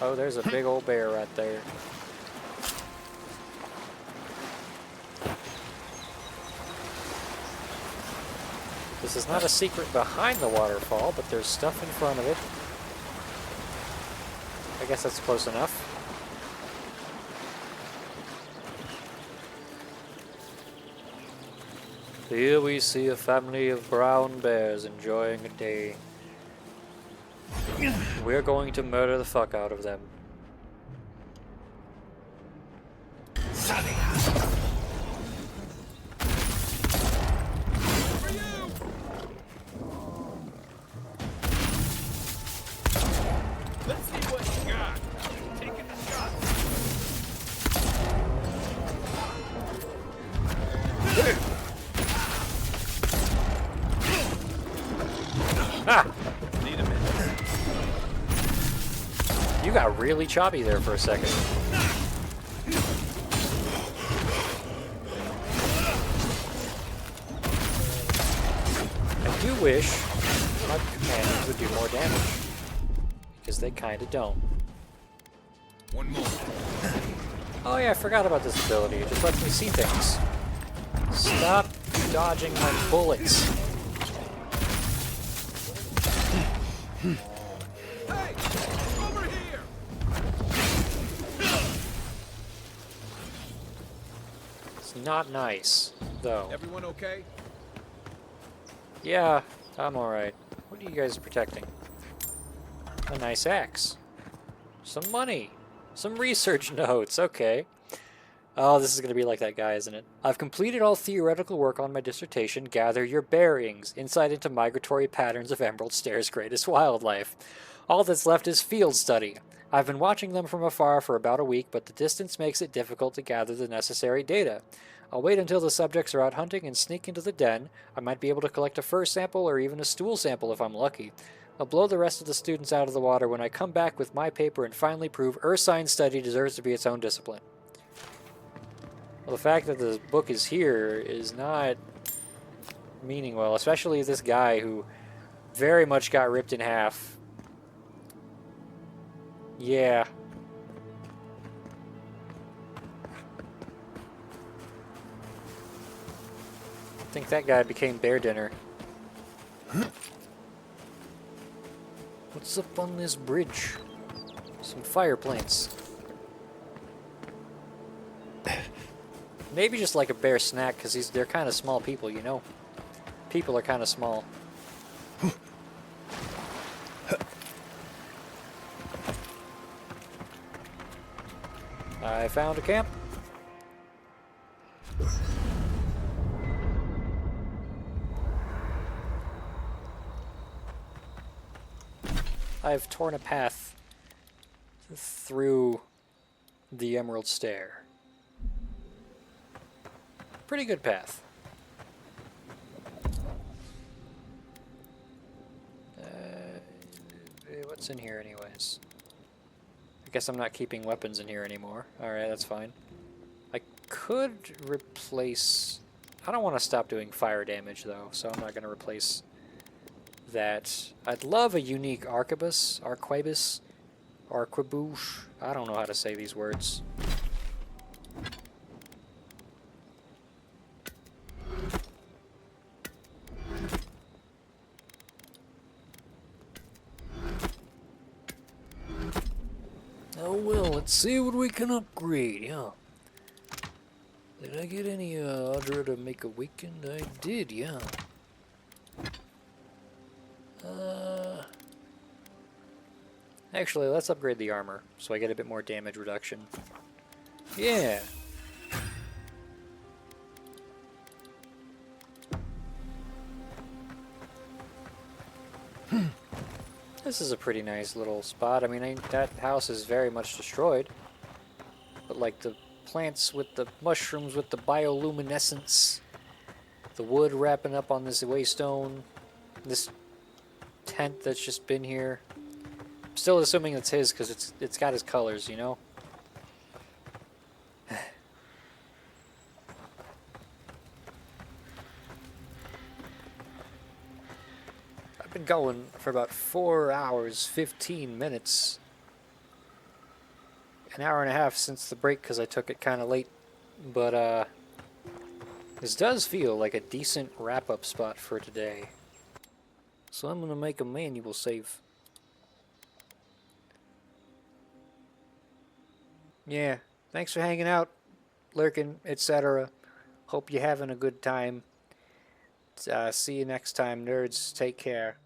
Oh, there's a big old bear right there. This is not a secret behind the waterfall, but there's stuff in front of it. I guess that's close enough. Here we see a family of brown bears enjoying a day. We're going to murder the fuck out of them. Let's see what you got. Taking the shot. Ah! Need a minute. You got really choppy there for a second. I do wish my commanders would do more damage, because they kinda don't. One more. Oh yeah, I forgot about this ability. It just lets me see things. Stop dodging my bullets. Hey! Over here! It's not nice, though. Everyone okay? Yeah, I'm alright. What are you guys protecting? A nice axe. Some money. Some research notes, okay. Oh, this is going to be like that guy, isn't it? I've completed all theoretical work on my dissertation, Gather Your Bearings, Insight into Migratory Patterns of Emerald Stare's Greatest Wildlife. All that's left is field study. I've been watching them from afar for about a week, but the distance makes it difficult to gather the necessary data. I'll wait until the subjects are out hunting and sneak into the den. I might be able to collect a fur sample or even a stool sample if I'm lucky. I'll blow the rest of the students out of the water when I come back with my paper and finally prove Ursine study deserves to be its own discipline. Well, the fact that the book is here is not meaning well, especially this guy who very much got ripped in half. Yeah. I think that guy became bear dinner. What's up on this bridge? Some fire plants. Maybe just like a bear snack, because they're kind of small people, you know? People are kind of small. I found a camp. I've torn a path through the Emerald Stair. Pretty good path. What's in here anyways? I guess I'm not keeping weapons in here anymore. Alright, that's fine. I could replace... I don't want to stop doing fire damage though, so I'm not going to replace that. I'd love a unique arquebus, arquebus, arquebouche. I don't know how to say these words. Oh well, let's see what we can upgrade, yeah. Did I get any order to make awakened? I did, yeah. Actually, let's upgrade the armor, so I get a bit more damage reduction. Yeah! This is a pretty nice little spot. I mean, that house is very much destroyed. But like the plants with the mushrooms with the bioluminescence, the wood wrapping up on this waystone, this tent that's just been here. I'm still assuming it's his because it's got his colors, you know? I've been going for about 4 hours, 15 minutes. An hour and a half since the break because I took it kind of late. But, this does feel like a decent wrap-up spot for today. So I'm going to make a manual save. Yeah, thanks for hanging out, lurking, etc. Hope you're having a good time. See you next time, nerds. Take care.